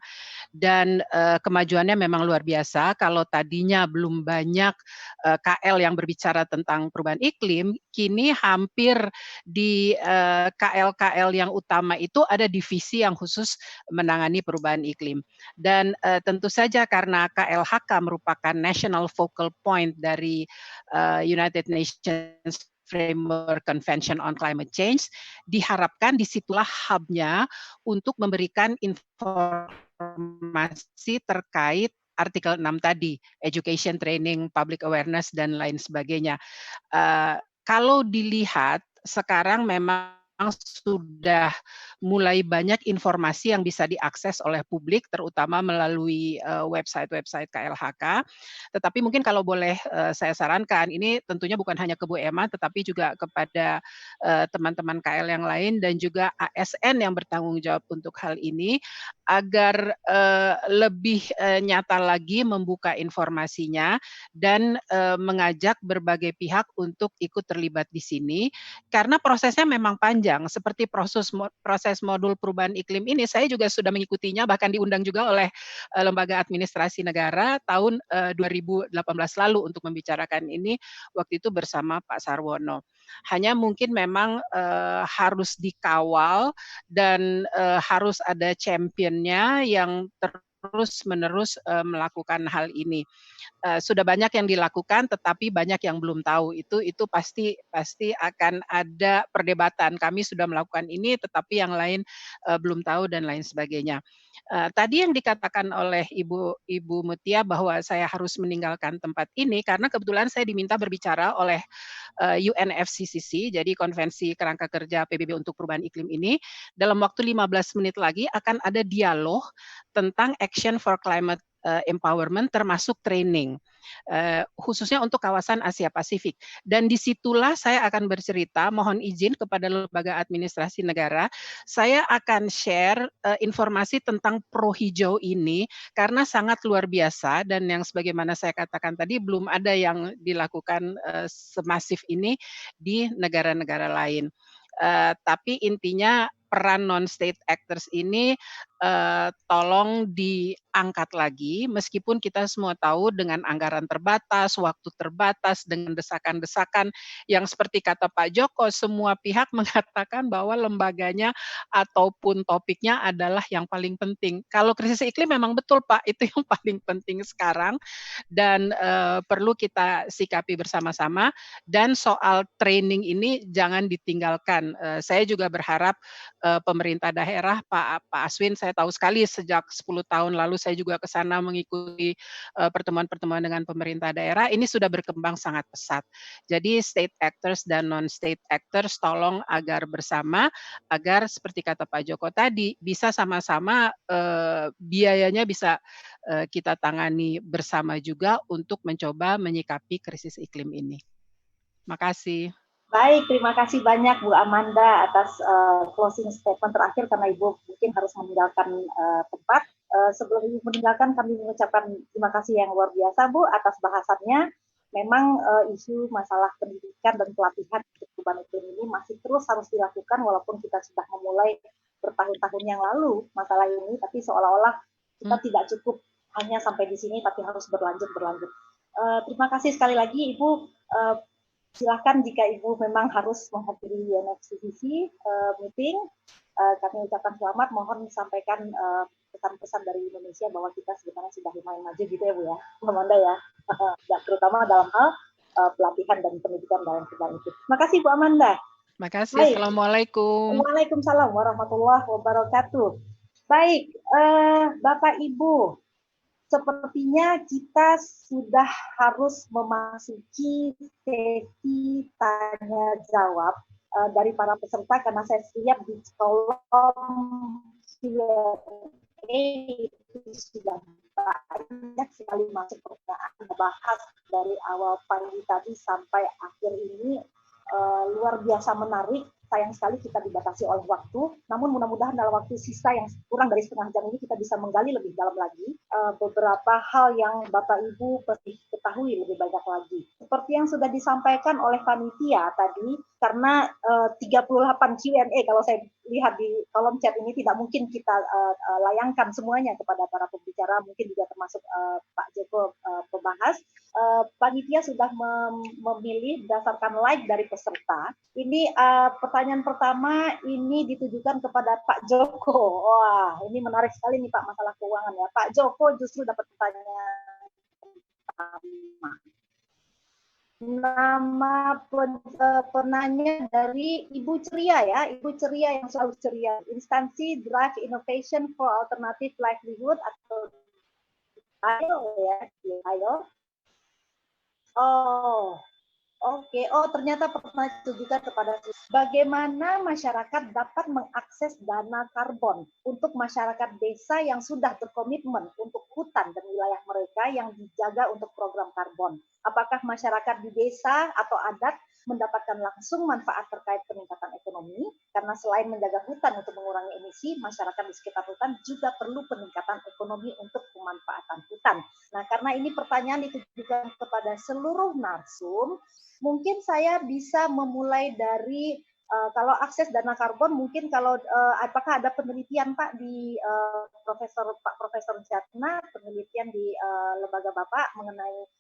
Dan kemajuannya memang luar biasa. Kalau tadinya belum banyak KL yang berbicara tentang perubahan iklim, kini hampir di KL-KL yang utama itu ada divisi yang khusus menangani perubahan iklim. Dan tentu saja karena KLHK merupakan national focal point dari United Nations Framework Convention on Climate Change, diharapkan disitulah hub-nya untuk memberikan informasi terkait artikel 6 tadi, education, training, public awareness, dan lain sebagainya. Kalau dilihat, sekarang memang sudah mulai banyak informasi yang bisa diakses oleh publik, terutama melalui website-website KLHK. Tetapi mungkin kalau boleh saya sarankan, ini tentunya bukan hanya ke Bu Emma, tetapi juga kepada teman-teman KL yang lain dan juga ASN yang bertanggung jawab untuk hal ini, agar lebih nyata lagi membuka informasinya dan mengajak berbagai pihak untuk ikut terlibat di sini, karena prosesnya memang panjang. Seperti proses modul perubahan iklim ini, saya juga sudah mengikutinya, bahkan diundang juga oleh Lembaga Administrasi Negara tahun 2018 lalu untuk membicarakan ini, waktu itu bersama Pak Sarwono. Hanya mungkin memang harus dikawal dan harus ada championnya yang terus-menerus melakukan hal ini. Sudah banyak yang dilakukan, tetapi banyak yang belum tahu. Itu pasti akan ada perdebatan. Kami sudah melakukan ini, tetapi yang lain belum tahu dan lain sebagainya. Tadi yang dikatakan oleh Ibu Mutia bahwa saya harus meninggalkan tempat ini karena kebetulan saya diminta berbicara oleh UNFCCC, jadi Konvensi Kerangka Kerja PBB untuk Perubahan Iklim ini. Dalam waktu 15 menit lagi akan ada dialog tentang Action for Climate Empowerment termasuk training, khususnya untuk kawasan Asia Pasifik. Dan disitulah saya akan bercerita, mohon izin kepada Lembaga Administrasi Negara, saya akan share informasi tentang Pro Hijau ini karena sangat luar biasa dan yang sebagaimana saya katakan tadi belum ada yang dilakukan semasif ini di negara-negara lain. Tapi intinya peran non-state actors ini tolong diangkat lagi, meskipun kita semua tahu dengan anggaran terbatas, waktu terbatas, dengan desakan-desakan yang seperti kata Pak Joko, semua pihak mengatakan bahwa lembaganya ataupun topiknya adalah yang paling penting. Kalau krisis iklim memang betul Pak, itu yang paling penting sekarang dan perlu kita sikapi bersama-sama. Dan soal training ini jangan ditinggalkan. Saya juga berharap pemerintah daerah, Pak Aswin, saya tahu sekali sejak 10 tahun lalu saya juga ke sana mengikuti pertemuan-pertemuan dengan pemerintah daerah, ini sudah berkembang sangat pesat. Jadi state actors dan non-state actors tolong agar bersama, agar seperti kata Pak Joko tadi, bisa sama-sama biayanya bisa kita tangani bersama juga untuk mencoba menyikapi krisis iklim ini. Makasih. Baik, terima kasih banyak Bu Amanda atas closing statement terakhir karena Ibu mungkin harus meninggalkan tempat. Sebelum Ibu meninggalkan, kami mengucapkan terima kasih yang luar biasa Bu atas bahasannya. Memang isu masalah pendidikan dan pelatihan untuk perubahan iklim ini masih terus harus dilakukan walaupun kita sudah memulai bertahun-tahun yang lalu masalah ini, tapi seolah-olah kita tidak cukup hanya sampai di sini, tapi harus berlanjut. Terima kasih sekali lagi Ibu. Silakan jika Ibu memang harus menghadiri UNFCCC meeting, kami ucapkan selamat, mohon sampaikan pesan-pesan dari Indonesia bahwa kita sebenarnya sudah lumayan maju gitu ya Bu ya, Bu Amanda ya, terutama dalam hal pelatihan dan pendidikan dalam perubahan iklim. Terima kasih Bu Amanda. Terima kasih. Baik. Assalamualaikum. Waalaikumsalam warahmatullahi wabarakatuh. Baik, Bapak Ibu, sepertinya kita sudah harus memasuki sesi tanya jawab dari para peserta karena saya lihat di kolom Q&A itu sudah banyak sekali masuk pertanyaan, bahas dari awal pagi tadi sampai akhir ini luar biasa menarik. Sayang sekali kita dibatasi oleh waktu, namun mudah-mudahan dalam waktu sisa yang kurang dari setengah jam ini kita bisa menggali lebih dalam lagi beberapa hal yang Bapak Ibu pasti ketahui lebih banyak lagi. Seperti yang sudah disampaikan oleh panitia tadi, karena 38 Q&A kalau saya lihat di kolom chat ini tidak mungkin kita layangkan semuanya kepada para pembicara, mungkin juga termasuk Pak Joko pembahas. Panitia sudah memilih berdasarkan like dari peserta. Ini pertanyaan pertama ini ditujukan kepada Pak Joko. Wah, ini menarik sekali nih Pak, masalah keuangan ya. Pak Joko justru dapat pertanyaan pertama. Nama penanya dari Ibu Ceria ya, Ibu Ceria yang selalu ceria. Instansi Drive Innovation for Alternative Livelihood atau AIO ya, AIO. Oh, oke. Oh, ternyata pertanyaan ditujukan kepada bagaimana masyarakat dapat mengakses dana karbon untuk masyarakat desa yang sudah berkomitmen untuk hutan dan wilayah mereka yang dijaga untuk program karbon. Apakah masyarakat di desa atau adat mendapatkan langsung manfaat terkait peningkatan ekonomi? Karena selain menjaga hutan untuk mengurangi emisi, masyarakat di sekitar hutan juga perlu peningkatan ekonomi untuk pemanfaatan hutan. Nah, karena ini pertanyaan ditujukan kepada seluruh narsum, mungkin saya bisa memulai dari kalau akses dana karbon, mungkin kalau apakah ada penelitian Pak di Pak Profesor Jatna, penelitian di lembaga Bapak mengenai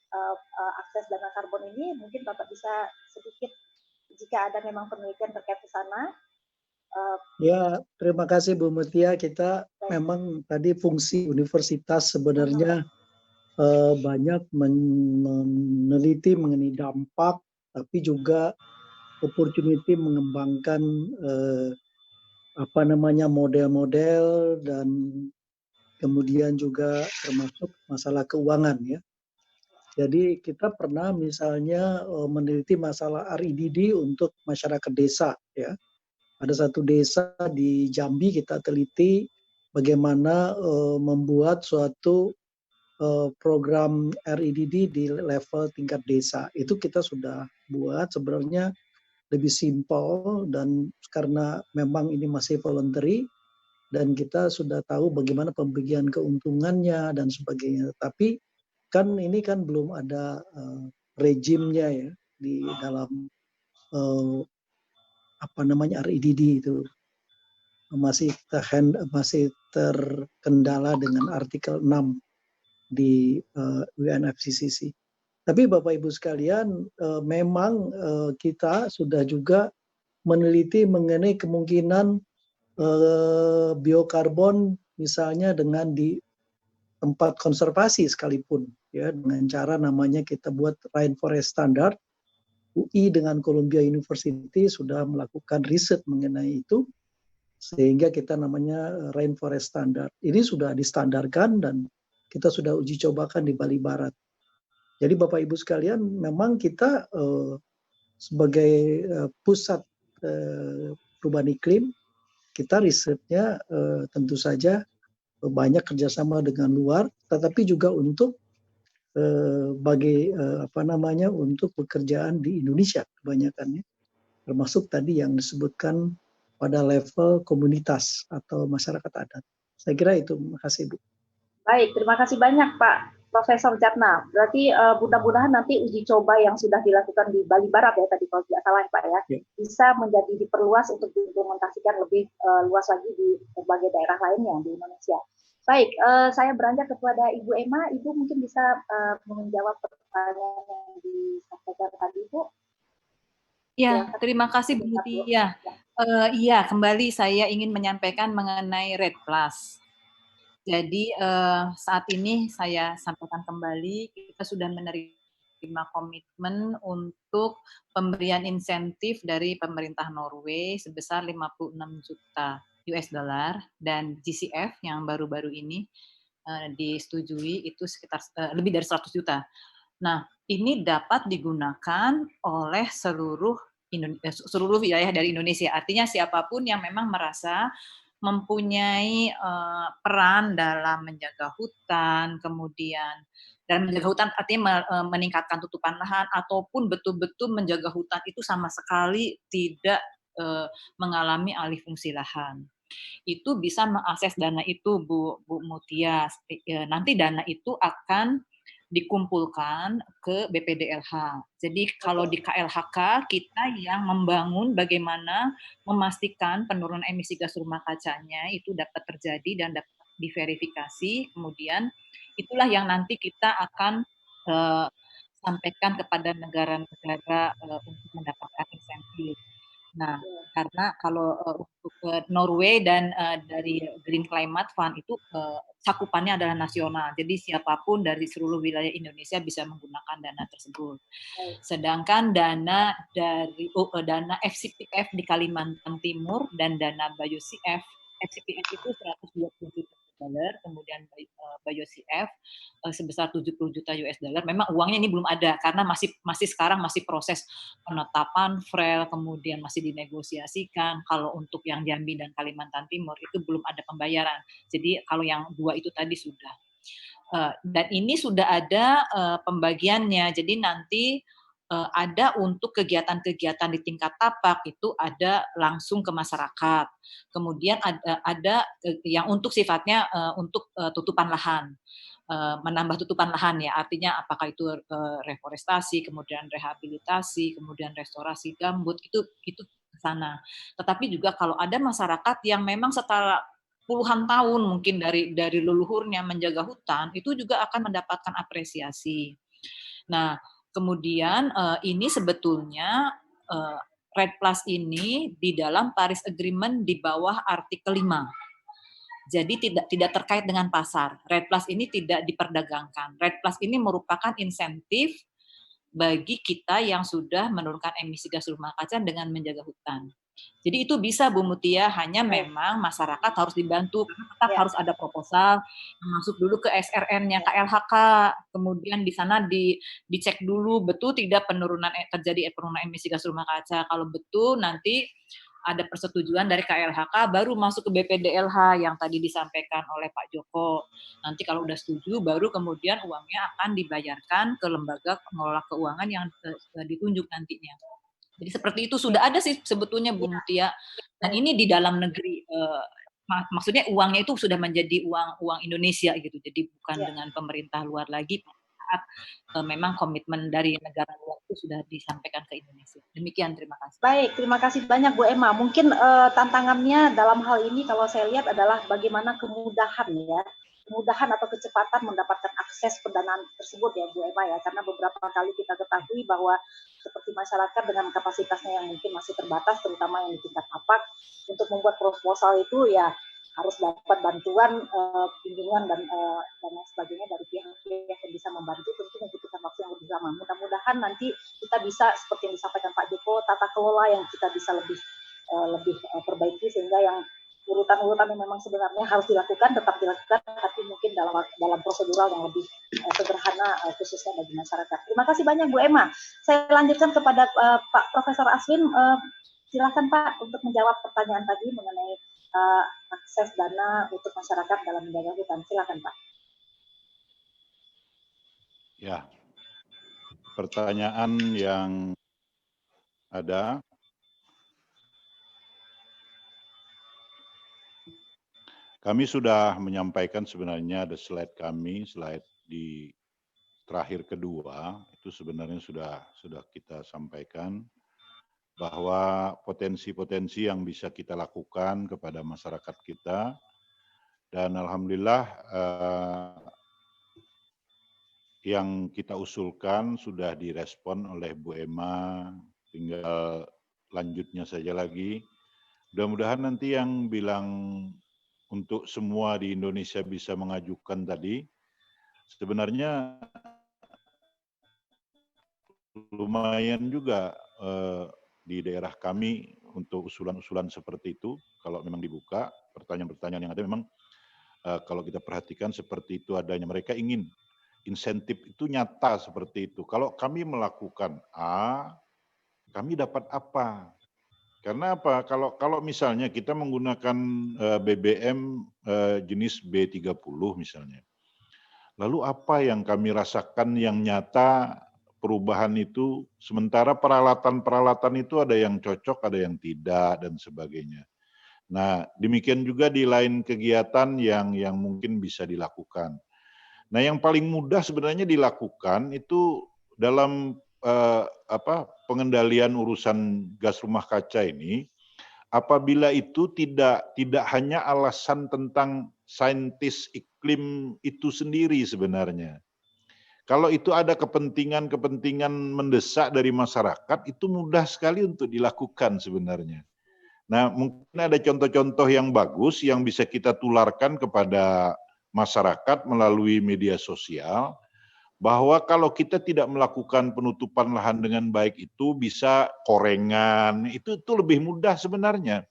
akses dana karbon ini, mungkin Bapak bisa sedikit jika ada memang penelitian terkait ke sana. Ya, terima kasih Bu Mutia. Kita memang tadi fungsi universitas sebenarnya banyak meneliti mengenai dampak, tapi juga opportunity mengembangkan model-model dan kemudian juga termasuk masalah keuangan ya. Jadi kita pernah misalnya meneliti masalah REDD untuk masyarakat desa ya. Ada satu desa di Jambi kita teliti bagaimana membuat suatu program REDD di level tingkat desa. Itu kita sudah buat, sebenarnya lebih simpel dan karena memang ini masih voluntary dan kita sudah tahu bagaimana pembagian keuntungannya dan sebagainya. Tapi kan ini kan belum ada rejimnya ya di dalam REDD itu. Masih terkendala dengan artikel 6 di UNFCCC. Tapi Bapak Ibu sekalian, memang kita sudah juga meneliti mengenai kemungkinan biokarbon misalnya dengan di tempat konservasi sekalipun, ya dengan cara namanya kita buat Rainforest Standard. UI dengan Columbia University sudah melakukan riset mengenai itu, sehingga kita namanya Rainforest Standard. Ini sudah distandarkan dan kita sudah uji cobakan di Bali Barat. Jadi Bapak Ibu sekalian, memang kita sebagai pusat perubahan iklim, kita risetnya tentu saja banyak kerjasama dengan luar, tetapi juga untuk untuk pekerjaan di Indonesia kebanyakannya, termasuk tadi yang disebutkan pada level komunitas atau masyarakat adat. Saya kira itu. Terima kasih, Bu. Baik, terima kasih banyak Pak Profesor Jatna. Berarti mudah-mudahan nanti uji coba yang sudah dilakukan di Bali Barat ya tadi kalau tidak salah Pak ya, bisa menjadi diperluas untuk diimplementasikan lebih luas lagi di berbagai daerah lainnya di Indonesia. Baik, saya beranjak kepada Ibu Emma. Ibu mungkin bisa menjawab pertanyaan yang disampaikan tadi, Bu. Ya, terima kasih Bu Mutia. Iya, kembali saya ingin menyampaikan mengenai RED Plus. Jadi saat ini saya sampaikan kembali, kita sudah menerima komitmen untuk pemberian insentif dari pemerintah Norway sebesar 56 juta US dollar dan GCF yang baru-baru ini disetujui itu sekitar lebih dari 100 juta. Nah, ini dapat digunakan oleh seluruh wilayah dari Indonesia. Artinya siapapun yang memang merasa mempunyai peran dalam menjaga hutan, kemudian dalam menjaga hutan artinya meningkatkan tutupan lahan ataupun betul-betul menjaga hutan itu sama sekali tidak mengalami alih fungsi lahan. Itu bisa mengakses dana itu Bu Mutia. Nanti dana itu akan dikumpulkan ke BPDLH. Jadi kalau di KLHK kita yang membangun bagaimana memastikan penurunan emisi gas rumah kacanya itu dapat terjadi dan dapat diverifikasi. Kemudian itulah yang nanti kita akan sampaikan kepada negara-negara untuk mendapatkan insentif. Nah, karena kalau untuk Norway dan dari Green Climate Fund itu cakupannya adalah nasional. Jadi siapapun dari seluruh wilayah Indonesia bisa menggunakan dana tersebut. Sedangkan dana dari dana FCPF di Kalimantan Timur dan dana BioCF, FCPF itu 120 juta dolar, kemudian BioCF sebesar 70 juta US dollar. Memang uangnya ini belum ada karena masih sekarang masih proses penetapan FREL, kemudian masih dinegosiasikan. Kalau untuk yang Jambi dan Kalimantan Timur itu belum ada pembayaran. Jadi kalau yang dua itu tadi sudah. Dan ini sudah ada pembagiannya. Jadi nanti ada untuk kegiatan-kegiatan di tingkat tapak itu ada langsung ke masyarakat. Kemudian ada yang untuk sifatnya untuk tutupan lahan. Menambah tutupan lahan ya, artinya apakah itu reforestasi, kemudian rehabilitasi, kemudian restorasi gambut, itu ke sana. Tetapi juga kalau ada masyarakat yang memang setelah puluhan tahun mungkin dari leluhurnya menjaga hutan, itu juga akan mendapatkan apresiasi. Nah, kemudian ini sebetulnya RED Plus ini di dalam Paris Agreement di bawah artikel 5. Jadi tidak terkait dengan pasar. RED Plus ini tidak diperdagangkan. RED Plus ini merupakan insentif bagi kita yang sudah menurunkan emisi gas rumah kaca dengan menjaga hutan. Jadi itu bisa Bu Mutia, hanya memang masyarakat harus dibantu, tetap harus ada proposal, masuk dulu ke SRN-nya KLHK, kemudian di sana dicek dulu betul tidak terjadi penurunan emisi gas rumah kaca. Kalau betul nanti ada persetujuan dari KLHK, baru masuk ke BPDLH yang tadi disampaikan oleh Pak Joko. Nanti kalau udah setuju, baru kemudian uangnya akan dibayarkan ke lembaga pengelola keuangan yang ditunjuk nantinya. Jadi seperti itu sudah ada sih sebetulnya Bu Mutia. Dan ini di dalam negeri, maksudnya uangnya itu sudah menjadi uang Indonesia gitu. Jadi bukan dengan pemerintah luar lagi. Saat memang komitmen dari negara luar itu sudah disampaikan ke Indonesia. Demikian, terima kasih. Baik, terima kasih banyak Bu Emma. Mungkin tantangannya dalam hal ini kalau saya lihat adalah bagaimana kemudahan atau kecepatan mendapatkan akses pendanaan tersebut ya Bu Emma ya, karena beberapa kali kita ketahui bahwa seperti masyarakat dengan kapasitasnya yang mungkin masih terbatas, terutama yang di tingkat tapak, untuk membuat proposal itu ya harus dapat bantuan, bimbingan dan lain sebagainya dari pihak-pihak yang bisa membantu, tentu membutuhkan waktu yang lebih lama. Mudah-mudahan nanti kita bisa seperti yang disampaikan Pak Joko, tata kelola yang kita bisa lebih perbaiki sehingga yang urutan-urutan yang memang sebenarnya harus dilakukan tetap dilakukan, tapi mungkin dalam prosedural yang lebih sederhana khususnya bagi masyarakat. Terima kasih banyak Bu Emma. Saya lanjutkan kepada Pak Profesor Aswin. Silakan Pak untuk menjawab pertanyaan tadi mengenai akses dana untuk masyarakat dalam menjaga hutan. Silakan Pak. Ya, pertanyaan yang ada. Kami sudah menyampaikan sebenarnya ada slide kami, slide di terakhir kedua, itu sebenarnya sudah kita sampaikan bahwa potensi-potensi yang bisa kita lakukan kepada masyarakat kita, dan alhamdulillah yang kita usulkan sudah direspon oleh Bu Emma, tinggal lanjutnya saja lagi. Mudah-mudahan nanti yang bilang untuk semua di Indonesia bisa mengajukan tadi, sebenarnya lumayan juga di daerah kami untuk usulan-usulan seperti itu. Kalau memang dibuka, pertanyaan-pertanyaan yang ada memang kalau kita perhatikan seperti itu adanya. Mereka ingin insentif itu nyata seperti itu. Kalau kami melakukan A, kami dapat apa? Karena apa? Kalau misalnya kita menggunakan BBM jenis B30 misalnya, lalu apa yang kami rasakan yang nyata perubahan itu, sementara peralatan-peralatan itu ada yang cocok, ada yang tidak, dan sebagainya. Nah, demikian juga di lain kegiatan yang mungkin bisa dilakukan. Nah, yang paling mudah sebenarnya dilakukan itu dalam pengendalian urusan gas rumah kaca ini, apabila itu tidak hanya alasan tentang saintis iklim itu sendiri sebenarnya. Kalau itu ada kepentingan mendesak dari masyarakat, itu mudah sekali untuk dilakukan sebenarnya. Nah, mungkin ada contoh-contoh yang bagus yang bisa kita tularkan kepada masyarakat melalui media sosial, bahwa kalau kita tidak melakukan penutupan lahan dengan baik itu bisa korengan, itu lebih mudah sebenarnya.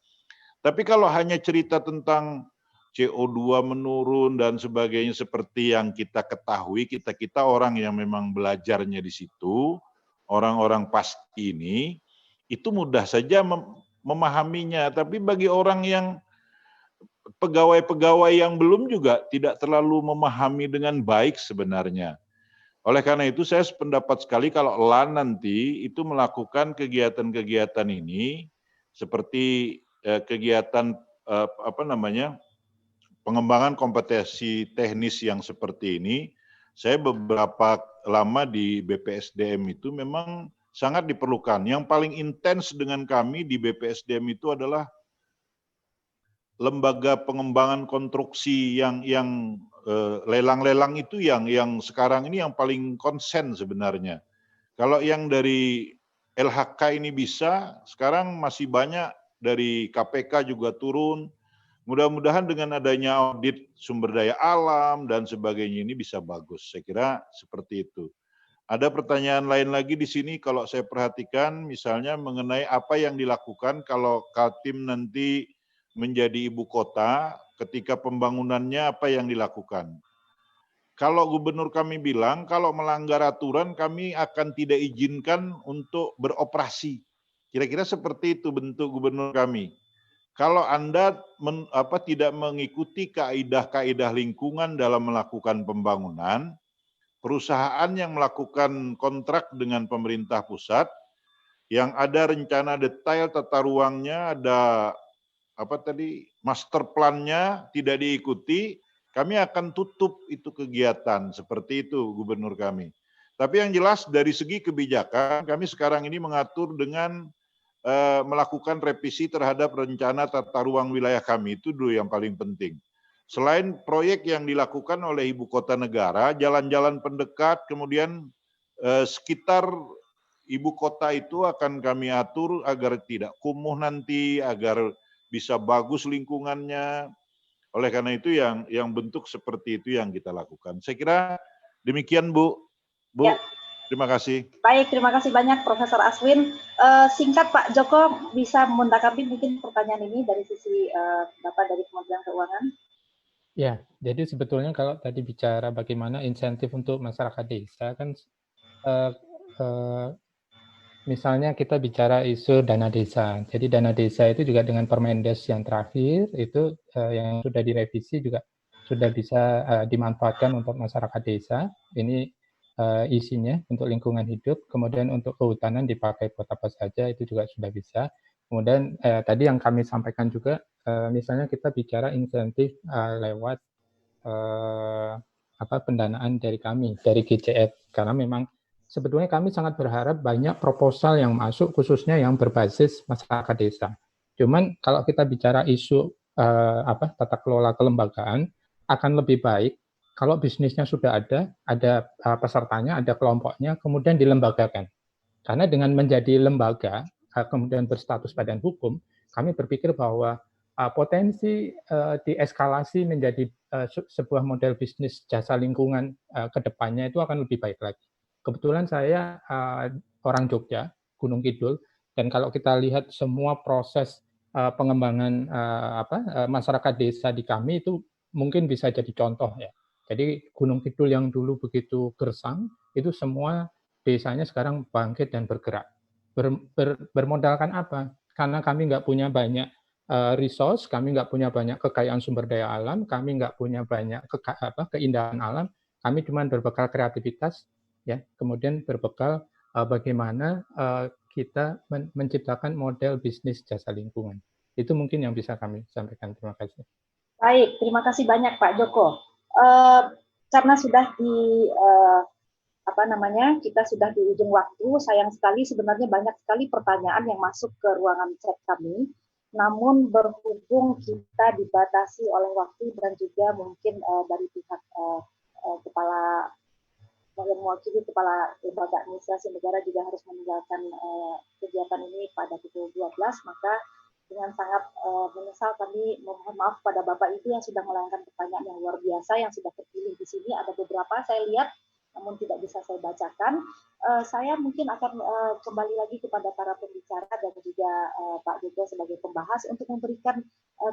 Tapi kalau hanya cerita tentang CO2 menurun dan sebagainya seperti yang kita ketahui, kita orang yang memang belajarnya di situ, orang-orang pasti ini, itu mudah saja memahaminya. Tapi bagi orang yang pegawai-pegawai yang belum juga tidak terlalu memahami dengan baik sebenarnya. Oleh karena itu saya sependapat sekali kalau LAN nanti itu melakukan kegiatan-kegiatan ini seperti kegiatan pengembangan kompetensi teknis yang seperti ini. Saya beberapa lama di BPSDM itu memang sangat diperlukan. Yang paling intens dengan kami di BPSDM itu adalah lembaga pengembangan konstruksi yang lelang-lelang itu yang sekarang ini yang paling konsen sebenarnya. Kalau yang dari LHK ini bisa, sekarang masih banyak dari KPK juga turun. Mudah-mudahan dengan adanya audit sumber daya alam dan sebagainya ini bisa bagus. Saya kira seperti itu. Ada pertanyaan lain lagi di sini kalau saya perhatikan, misalnya mengenai apa yang dilakukan kalau Kaltim nanti menjadi ibu kota, ketika pembangunannya apa yang dilakukan. Kalau gubernur kami bilang, kalau melanggar aturan kami akan tidak izinkan untuk beroperasi. Kira-kira seperti itu bentuk gubernur kami. Kalau Anda tidak mengikuti kaidah-kaidah lingkungan dalam melakukan pembangunan, perusahaan yang melakukan kontrak dengan pemerintah pusat, yang ada rencana detail tata ruangnya, ada master plan-nya tidak diikuti, kami akan tutup itu kegiatan. Seperti itu gubernur kami. Tapi yang jelas dari segi kebijakan, kami sekarang ini mengatur dengan melakukan revisi terhadap rencana tata ruang wilayah kami. Itu dulu yang paling penting. Selain proyek yang dilakukan oleh ibu kota negara, jalan-jalan pendekat, kemudian sekitar ibu kota itu akan kami atur agar tidak kumuh nanti, agar bisa bagus lingkungannya. Oleh karena itu yang bentuk seperti itu yang kita lakukan. Saya kira demikian Bu. Ya. Terima kasih. Baik, terima kasih banyak Profesor Aswin. Singkat Pak Joko bisa menanggapi mungkin pertanyaan ini dari sisi Bapak dari Kementerian Keuangan. Ya, jadi sebetulnya kalau tadi bicara bagaimana insentif untuk masyarakat desa kan misalnya kita bicara isu dana desa. Jadi dana desa itu juga dengan Permendes yang terakhir itu yang sudah direvisi juga sudah bisa dimanfaatkan untuk masyarakat desa. Ini isinya untuk lingkungan hidup, kemudian untuk kehutanan dipakai buat apa saja itu juga sudah bisa. Kemudian tadi yang kami sampaikan juga, misalnya kita bicara insentif lewat pendanaan dari kami, dari GCF, karena memang sebetulnya kami sangat berharap banyak proposal yang masuk, khususnya yang berbasis masyarakat desa. Cuman kalau kita bicara isu tata kelola kelembagaan, akan lebih baik kalau bisnisnya sudah ada pesertanya, ada kelompoknya, kemudian dilembagakan. Karena dengan menjadi lembaga, kemudian berstatus badan hukum, kami berpikir bahwa potensi dieskalasi menjadi sebuah model bisnis jasa lingkungan ke depannya itu akan lebih baik lagi. Kebetulan saya orang Jogja, Gunung Kidul, dan kalau kita lihat semua proses pengembangan masyarakat desa di kami itu mungkin bisa jadi contoh ya. Jadi Gunung Kidul yang dulu begitu gersang, itu semua desanya sekarang bangkit dan bergerak. Bermodalkan apa? Karena kami nggak punya banyak resource, kami nggak punya banyak kekayaan sumber daya alam, kami nggak punya banyak keindahan alam, kami cuma berbekal kreativitas, ya. Kemudian berbekal bagaimana kita menciptakan model bisnis jasa lingkungan. Itu mungkin yang bisa kami sampaikan. Terima kasih. Baik, terima kasih banyak Pak Joko. Karena sudah kita sudah di ujung waktu, sayang sekali sebenarnya banyak sekali pertanyaan yang masuk ke ruangan chat kami, namun berhubung kita dibatasi oleh waktu dan juga mungkin dari pihak kepala yang mewakili kepala lembaga administrasi negara juga harus meninggalkan kegiatan ini pada pukul 12, maka dengan sangat menyesal kami memohon maaf pada Bapak Ibu yang sudah melayangkan pertanyaan yang luar biasa yang sudah terpilih di sini. Ada beberapa saya lihat namun tidak bisa saya bacakan. Saya mungkin akan kembali lagi kepada para pembicara dan juga Pak Joko sebagai pembahas untuk memberikan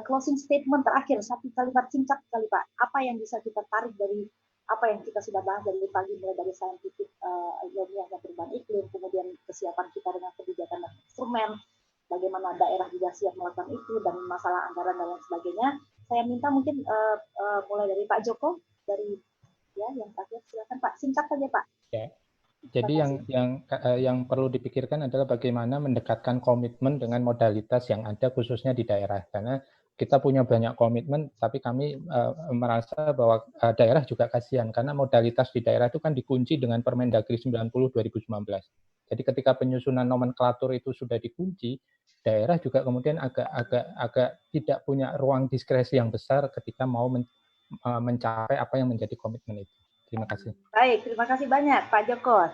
closing statement terakhir, satu kalimat singkat sekali Pak. Apa yang bisa kita tarik dari apa yang kita sudah bahas dari pagi, mulai dari saintifik ilmiahnya perubahan iklim, kemudian kesiapan kita dengan kebijakan dan instrumen, bagaimana daerah juga siap melakukan itu, dan masalah anggaran dan lain sebagainya. Saya minta mungkin mulai dari Pak Joko, dari yang terakhir, silakan Pak, singkat saja Pak. Ya. Jadi yang perlu dipikirkan adalah bagaimana mendekatkan komitmen dengan modalitas yang ada khususnya di daerah, karena kita punya banyak komitmen, tapi kami merasa bahwa daerah juga kasihan karena modalitas di daerah itu kan dikunci dengan Permendagri 90 2019. Jadi ketika penyusunan nomenklatur itu sudah dikunci, daerah juga kemudian agak tidak punya ruang diskresi yang besar ketika mau mencapai apa yang menjadi komitmen itu. Terima kasih. Baik, terima kasih banyak Pak Joko.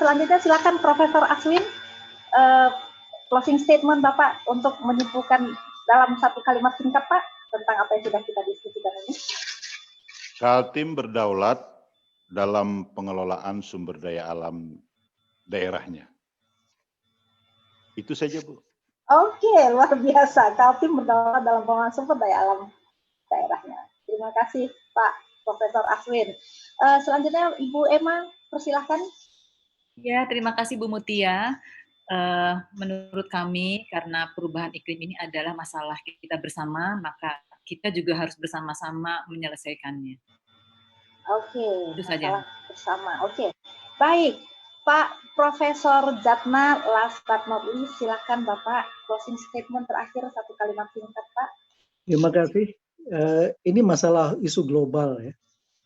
Selanjutnya silakan Profesor Aswin, closing statement Bapak untuk menyimpulkan dalam satu kalimat singkat Pak tentang apa yang sudah kita diskusikan ini. Kaltim berdaulat dalam pengelolaan sumber daya alam daerahnya. Itu saja Bu. Oke, luar biasa. Kaltim berdaulat dalam pengelolaan sumber daya alam daerahnya. Terima kasih Pak Profesor Aswin. Selanjutnya Ibu Emma, persilahkan. Ya, terima kasih Bu Mutia. Menurut kami, karena perubahan iklim ini adalah masalah kita bersama, maka kita juga harus bersama-sama menyelesaikannya. Oke, itu saja. Bersama. Oke, baik. Pak Profesor Jatna, last but not least, silakan Bapak closing statement terakhir, satu kalimat singkat Pak. Terima kasih. Ini masalah isu global ya,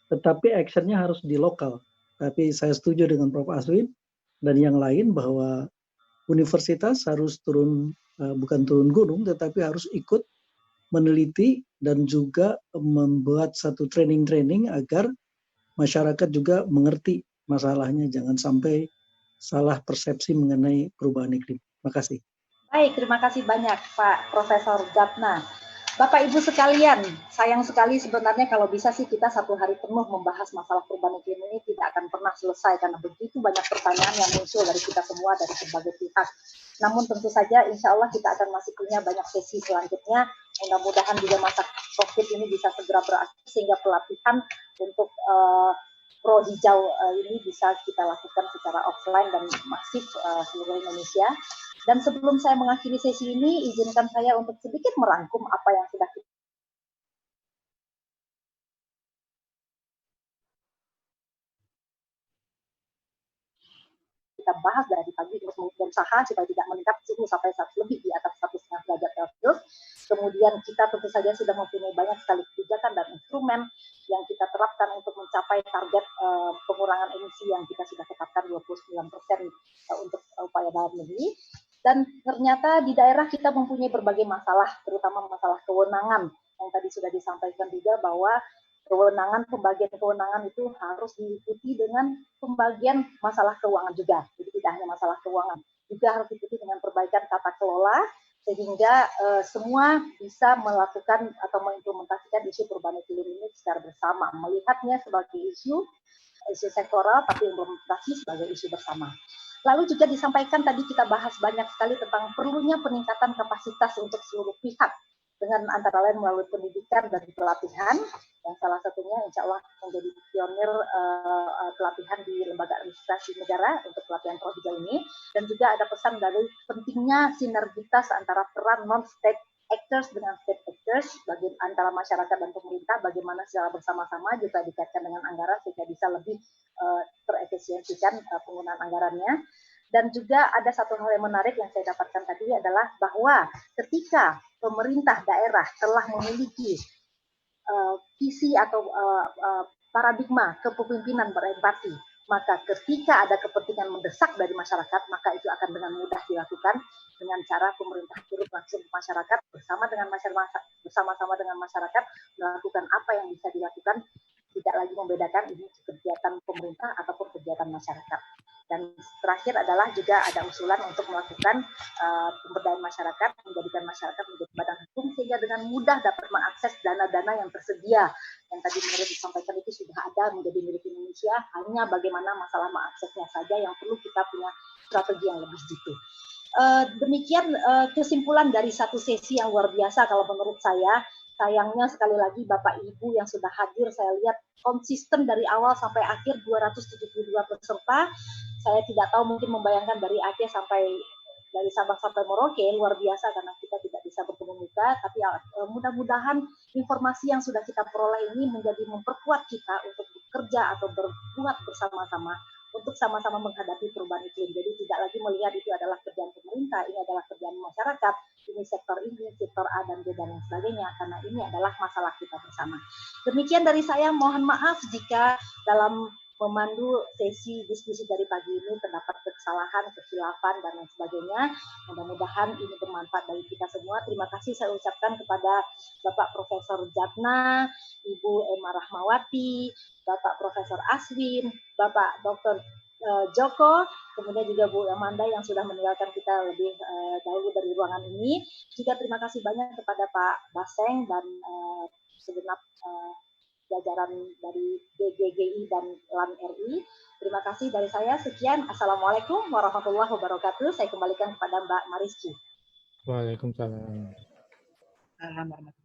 tetapi actionnya harus di lokal. Tapi saya setuju dengan Prof. Aswin dan yang lain bahwa universitas harus bukan turun gunung, tetapi harus ikut meneliti dan juga membuat satu training agar masyarakat juga mengerti masalahnya, jangan sampai salah persepsi mengenai perubahan iklim. Terima kasih. Baik, terima kasih banyak Pak Profesor Jatna. Bapak Ibu sekalian, sayang sekali sebenarnya kalau bisa sih kita satu hari penuh membahas masalah perubahan iklim ini tidak akan pernah selesai karena begitu banyak pertanyaan yang muncul dari kita semua dari berbagai pihak. Namun tentu saja insya Allah kita akan masih punya banyak sesi selanjutnya. Mudah-mudahan juga masa COVID ini bisa segera berakhir sehingga pelatihan untuk Pro Hijau ini bisa kita lakukan secara offline dan masif seluruh Indonesia. Dan sebelum saya mengakhiri sesi ini, izinkan saya untuk sedikit merangkum apa yang sudah kita bahas dari pagi terus berusaha supaya tidak meningkat suhu sampai lebih di atas 1,5 derajat Celcius. Kemudian kita tentu saja sudah mempunyai banyak sekali kebijakan dan instrumen yang kita terapkan untuk mencapai target pengurangan emisi yang kita sudah tetapkan 29% untuk upaya dalam negeri. Dan ternyata di daerah kita mempunyai berbagai masalah, terutama masalah kewenangan yang tadi sudah disampaikan juga bahwa pembagian kewenangan itu harus diikuti dengan pembagian masalah keuangan juga. Jadi tidak hanya masalah keuangan, juga harus diikuti dengan perbaikan tata kelola sehingga semua bisa melakukan atau mengimplementasikan isu perubahan iklim ini secara bersama, melihatnya sebagai isu sektoral tapi implementasi sebagai isu bersama. Lalu juga disampaikan tadi kita bahas banyak sekali tentang perlunya peningkatan kapasitas untuk seluruh pihak dengan antara lain melalui pendidikan dan pelatihan, yang salah satunya insya Allah menjadi pionir pelatihan di lembaga administrasi negara untuk pelatihan Pro Hijau ini, dan juga ada pesan dari pentingnya sinergitas antara peran non-state actors dengan state actors bagi antara masyarakat dan pemerintah, bagaimana secara bersama-sama juga dikaitkan dengan anggaran sehingga bisa lebih terefisiensikan penggunaan anggarannya. Dan juga ada satu hal yang menarik yang saya dapatkan tadi adalah bahwa ketika pemerintah daerah telah memiliki visi atau paradigma kepemimpinan berempati, maka ketika ada kepentingan mendesak dari masyarakat, maka itu akan dengan mudah dilakukan dengan cara pemerintah turut langsung ke masyarakat bersama-sama dengan masyarakat melakukan apa yang bisa dilakukan, tidak lagi membedakan ini kegiatan pemerintah ataupun kegiatan masyarakat. Dan terakhir adalah juga ada usulan untuk melakukan pemberdayaan masyarakat, menjadikan masyarakat menjadi badan hukum sehingga dengan mudah dapat mengakses dana-dana yang tersedia yang tadi menurut disampaikan itu sudah ada menjadi milik Indonesia, hanya bagaimana masalah mengaksesnya saja yang perlu kita punya strategi yang lebih jitu. Demikian kesimpulan dari satu sesi yang luar biasa kalau menurut saya. Sayangnya sekali lagi Bapak Ibu yang sudah hadir, saya lihat konsisten dari awal sampai akhir 272 peserta. Saya tidak tahu, mungkin membayangkan dari Aceh sampai dari Sabang sampai Merauke, luar biasa karena kita tidak bisa bertemu muka, tapi mudah-mudahan informasi yang sudah kita peroleh ini menjadi memperkuat kita untuk bekerja atau berbuat bersama-sama untuk sama-sama menghadapi perubahan iklim. Jadi tidak lagi melihat itu adalah kerjaan pemerintah, ini adalah kerjaan masyarakat, ini, sektor A dan B dan lain sebagainya, karena ini adalah masalah kita bersama. Demikian dari saya, mohon maaf jika dalam memandu sesi diskusi dari pagi ini terdapat kesalahan, kekhilafan, dan lain sebagainya. Mudah-mudahan ini bermanfaat bagi kita semua. Terima kasih saya ucapkan kepada Bapak Profesor Jatna, Ibu Emma Rahmawati, Bapak Profesor Aswin, Bapak Dr. Joko, kemudian juga Bu Amanda yang sudah meninggalkan kita lebih dahulu dari ruangan ini. Juga terima kasih banyak kepada Pak Baseng dan segenap jajaran dari DGGI dan LAN RI. Terima kasih dari saya. Sekian. Assalamualaikum warahmatullahi wabarakatuh. Saya kembalikan kepada Mbak Mariski. Waalaikumsalam. Alhamdulillah.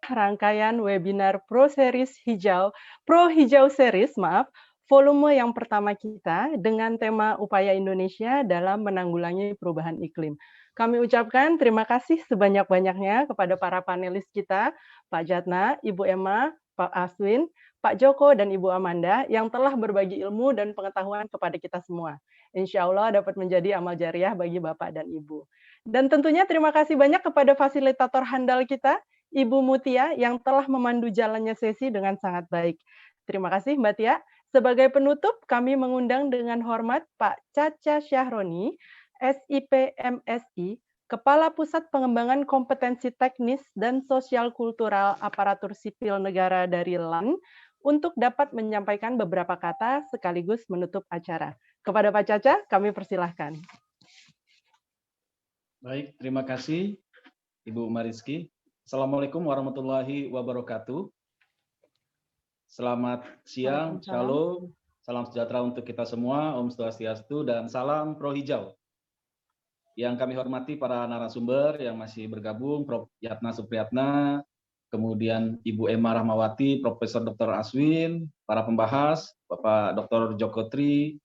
Rangkaian webinar Pro Hijau Series, volume yang pertama kita dengan tema Upaya Indonesia dalam Menanggulangi Perubahan Iklim. Kami ucapkan terima kasih sebanyak-banyaknya kepada para panelis kita, Pak Jatna, Ibu Emma, Pak Aswin, Pak Joko, dan Ibu Amanda yang telah berbagi ilmu dan pengetahuan kepada kita semua. Insya Allah dapat menjadi amal jariah bagi Bapak dan Ibu. Dan tentunya terima kasih banyak kepada fasilitator handal kita, Ibu Mutia, yang telah memandu jalannya sesi dengan sangat baik. Terima kasih Mbak Tia. Sebagai penutup, kami mengundang dengan hormat Pak Caca Syahroni, SIP MSI, Kepala Pusat Pengembangan Kompetensi Teknis dan Sosial Kultural Aparatur Sipil Negara dari LAN, untuk dapat menyampaikan beberapa kata sekaligus menutup acara. Kepada Pak Caca, kami persilahkan. Baik, terima kasih Ibu Mariski. Assalamualaikum warahmatullahi wabarakatuh. Selamat siang, shalom, salam sejahtera untuk kita semua, Om Swastiastu, dan salam Pro Hijau. Yang kami hormati para narasumber yang masih bergabung, Prof. Yatna Supriyatna, kemudian Ibu Emma Rahmawati, Profesor Dr. Aswin, para pembahas, Bapak Dr. Joko Tri,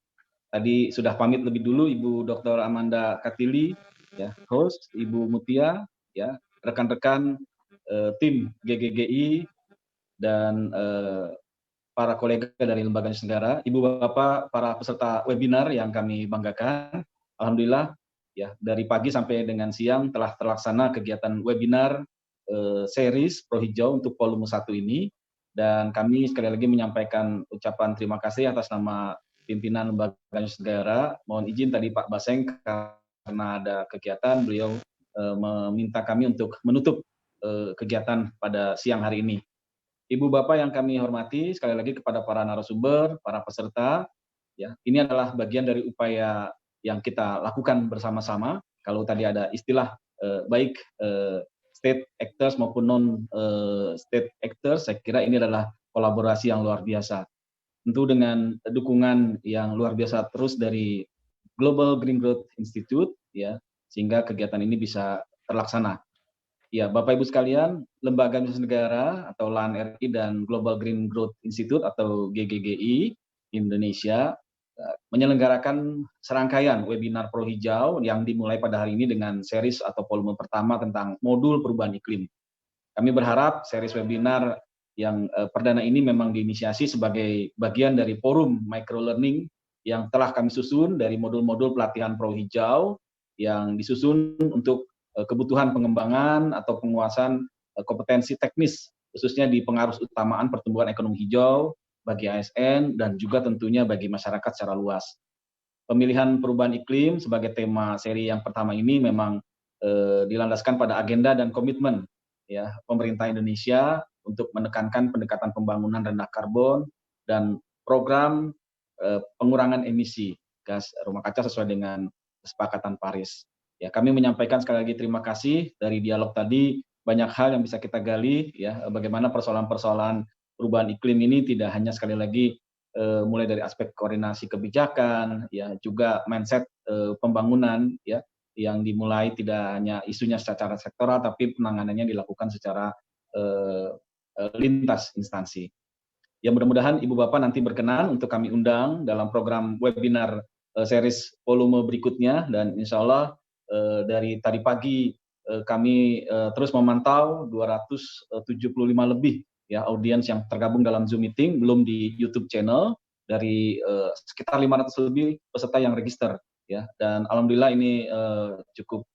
tadi sudah pamit lebih dulu Ibu Dr. Amanda Katili, ya, host, Ibu Mutia, ya, rekan-rekan tim GGGI dan para kolega dari lembaga negara, Ibu Bapak, para peserta webinar yang kami banggakan, alhamdulillah. Ya, dari pagi sampai dengan siang telah terlaksana kegiatan webinar series Pro Hijau untuk volume 1 ini, dan kami sekali lagi menyampaikan ucapan terima kasih atas nama pimpinan lembaga negara. Mohon izin tadi Pak Baseng karena ada kegiatan, beliau meminta kami untuk menutup kegiatan pada siang hari ini. Ibu Bapak yang kami hormati, sekali lagi kepada para narasumber, para peserta, ya, ini adalah bagian dari upaya yang kita lakukan bersama-sama. Kalau tadi ada istilah baik state actors maupun non state actors, saya kira ini adalah kolaborasi yang luar biasa. Tentu dengan dukungan yang luar biasa terus dari Global Green Growth Institute, ya, sehingga kegiatan ini bisa terlaksana. Ya, Bapak Ibu sekalian, Lembaga Negara atau LAN RI dan Global Green Growth Institute atau GGGI Indonesia menyelenggarakan serangkaian webinar Pro Hijau yang dimulai pada hari ini dengan series atau volume pertama tentang modul perubahan iklim. Kami berharap series webinar yang perdana ini memang diinisiasi sebagai bagian dari forum microlearning yang telah kami susun dari modul-modul pelatihan Pro Hijau yang disusun untuk kebutuhan pengembangan atau penguasaan kompetensi teknis, khususnya di pengarus utamaan pertumbuhan ekonomi hijau, bagi ASN, dan juga tentunya bagi masyarakat secara luas. Pemilihan perubahan iklim sebagai tema seri yang pertama ini memang dilandaskan pada agenda dan komitmen, ya, pemerintah Indonesia untuk menekankan pendekatan pembangunan rendah karbon dan program pengurangan emisi gas rumah kaca sesuai dengan kesepakatan Paris. Ya, kami menyampaikan sekali lagi terima kasih dari dialog tadi, banyak hal yang bisa kita gali, ya, bagaimana persoalan-persoalan perubahan iklim ini tidak hanya sekali lagi mulai dari aspek koordinasi kebijakan, ya, juga mindset pembangunan, ya, yang dimulai tidak hanya isunya secara sektoral, tapi penanganannya dilakukan secara lintas instansi. Ya, mudah-mudahan Ibu Bapak nanti berkenan untuk kami undang dalam program webinar series volume berikutnya, dan insya Allah dari tadi pagi kami terus memantau 275 lebih, ya, audiens yang tergabung dalam Zoom meeting, belum di YouTube channel, dari sekitar 500 lebih peserta yang register, ya, dan alhamdulillah ini cukup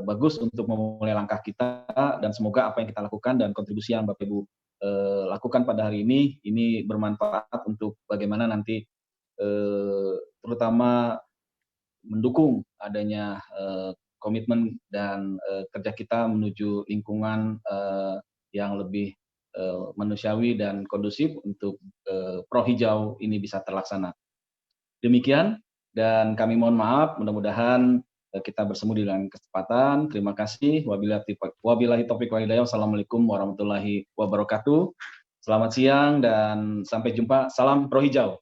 bagus untuk memulai langkah kita, dan semoga apa yang kita lakukan dan kontribusi yang Bapak Ibu lakukan pada hari ini bermanfaat untuk bagaimana nanti terutama mendukung adanya komitmen dan kerja kita menuju lingkungan yang lebih manusiawi dan kondusif untuk Pro Hijau ini bisa terlaksana. Demikian, dan kami mohon maaf, mudah-mudahan kita bersemu di lain kesempatan. Terima kasih. Wabillahi taufiq wal hidayah. Wassalamualaikum warahmatullahi wabarakatuh. Selamat siang dan sampai jumpa. Salam Pro Hijau.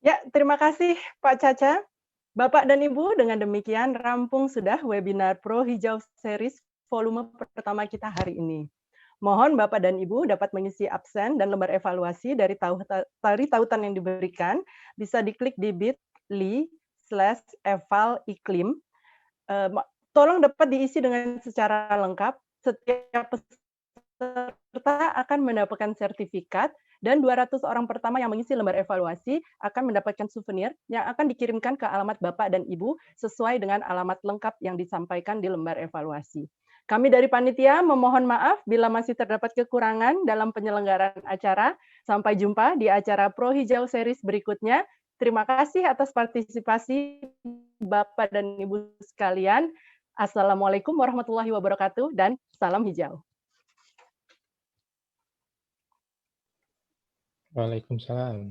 Ya, terima kasih Pak Caca. Bapak dan Ibu, dengan demikian rampung sudah webinar Pro Hijau Series volume pertama kita hari ini. Mohon Bapak dan Ibu dapat mengisi absen dan lembar evaluasi dari tautan yang diberikan, bisa diklik di bit.ly/eval-iklim. Tolong dapat diisi dengan secara lengkap. Setiap peserta akan mendapatkan sertifikat, dan 200 orang pertama yang mengisi lembar evaluasi akan mendapatkan souvenir yang akan dikirimkan ke alamat Bapak dan Ibu sesuai dengan alamat lengkap yang disampaikan di lembar evaluasi. Kami dari panitia memohon maaf bila masih terdapat kekurangan dalam penyelenggaraan acara. Sampai jumpa di acara Pro Hijau Series berikutnya. Terima kasih atas partisipasi Bapak dan Ibu sekalian. Assalamualaikum warahmatullahi wabarakatuh dan salam hijau. Waalaikumsalam.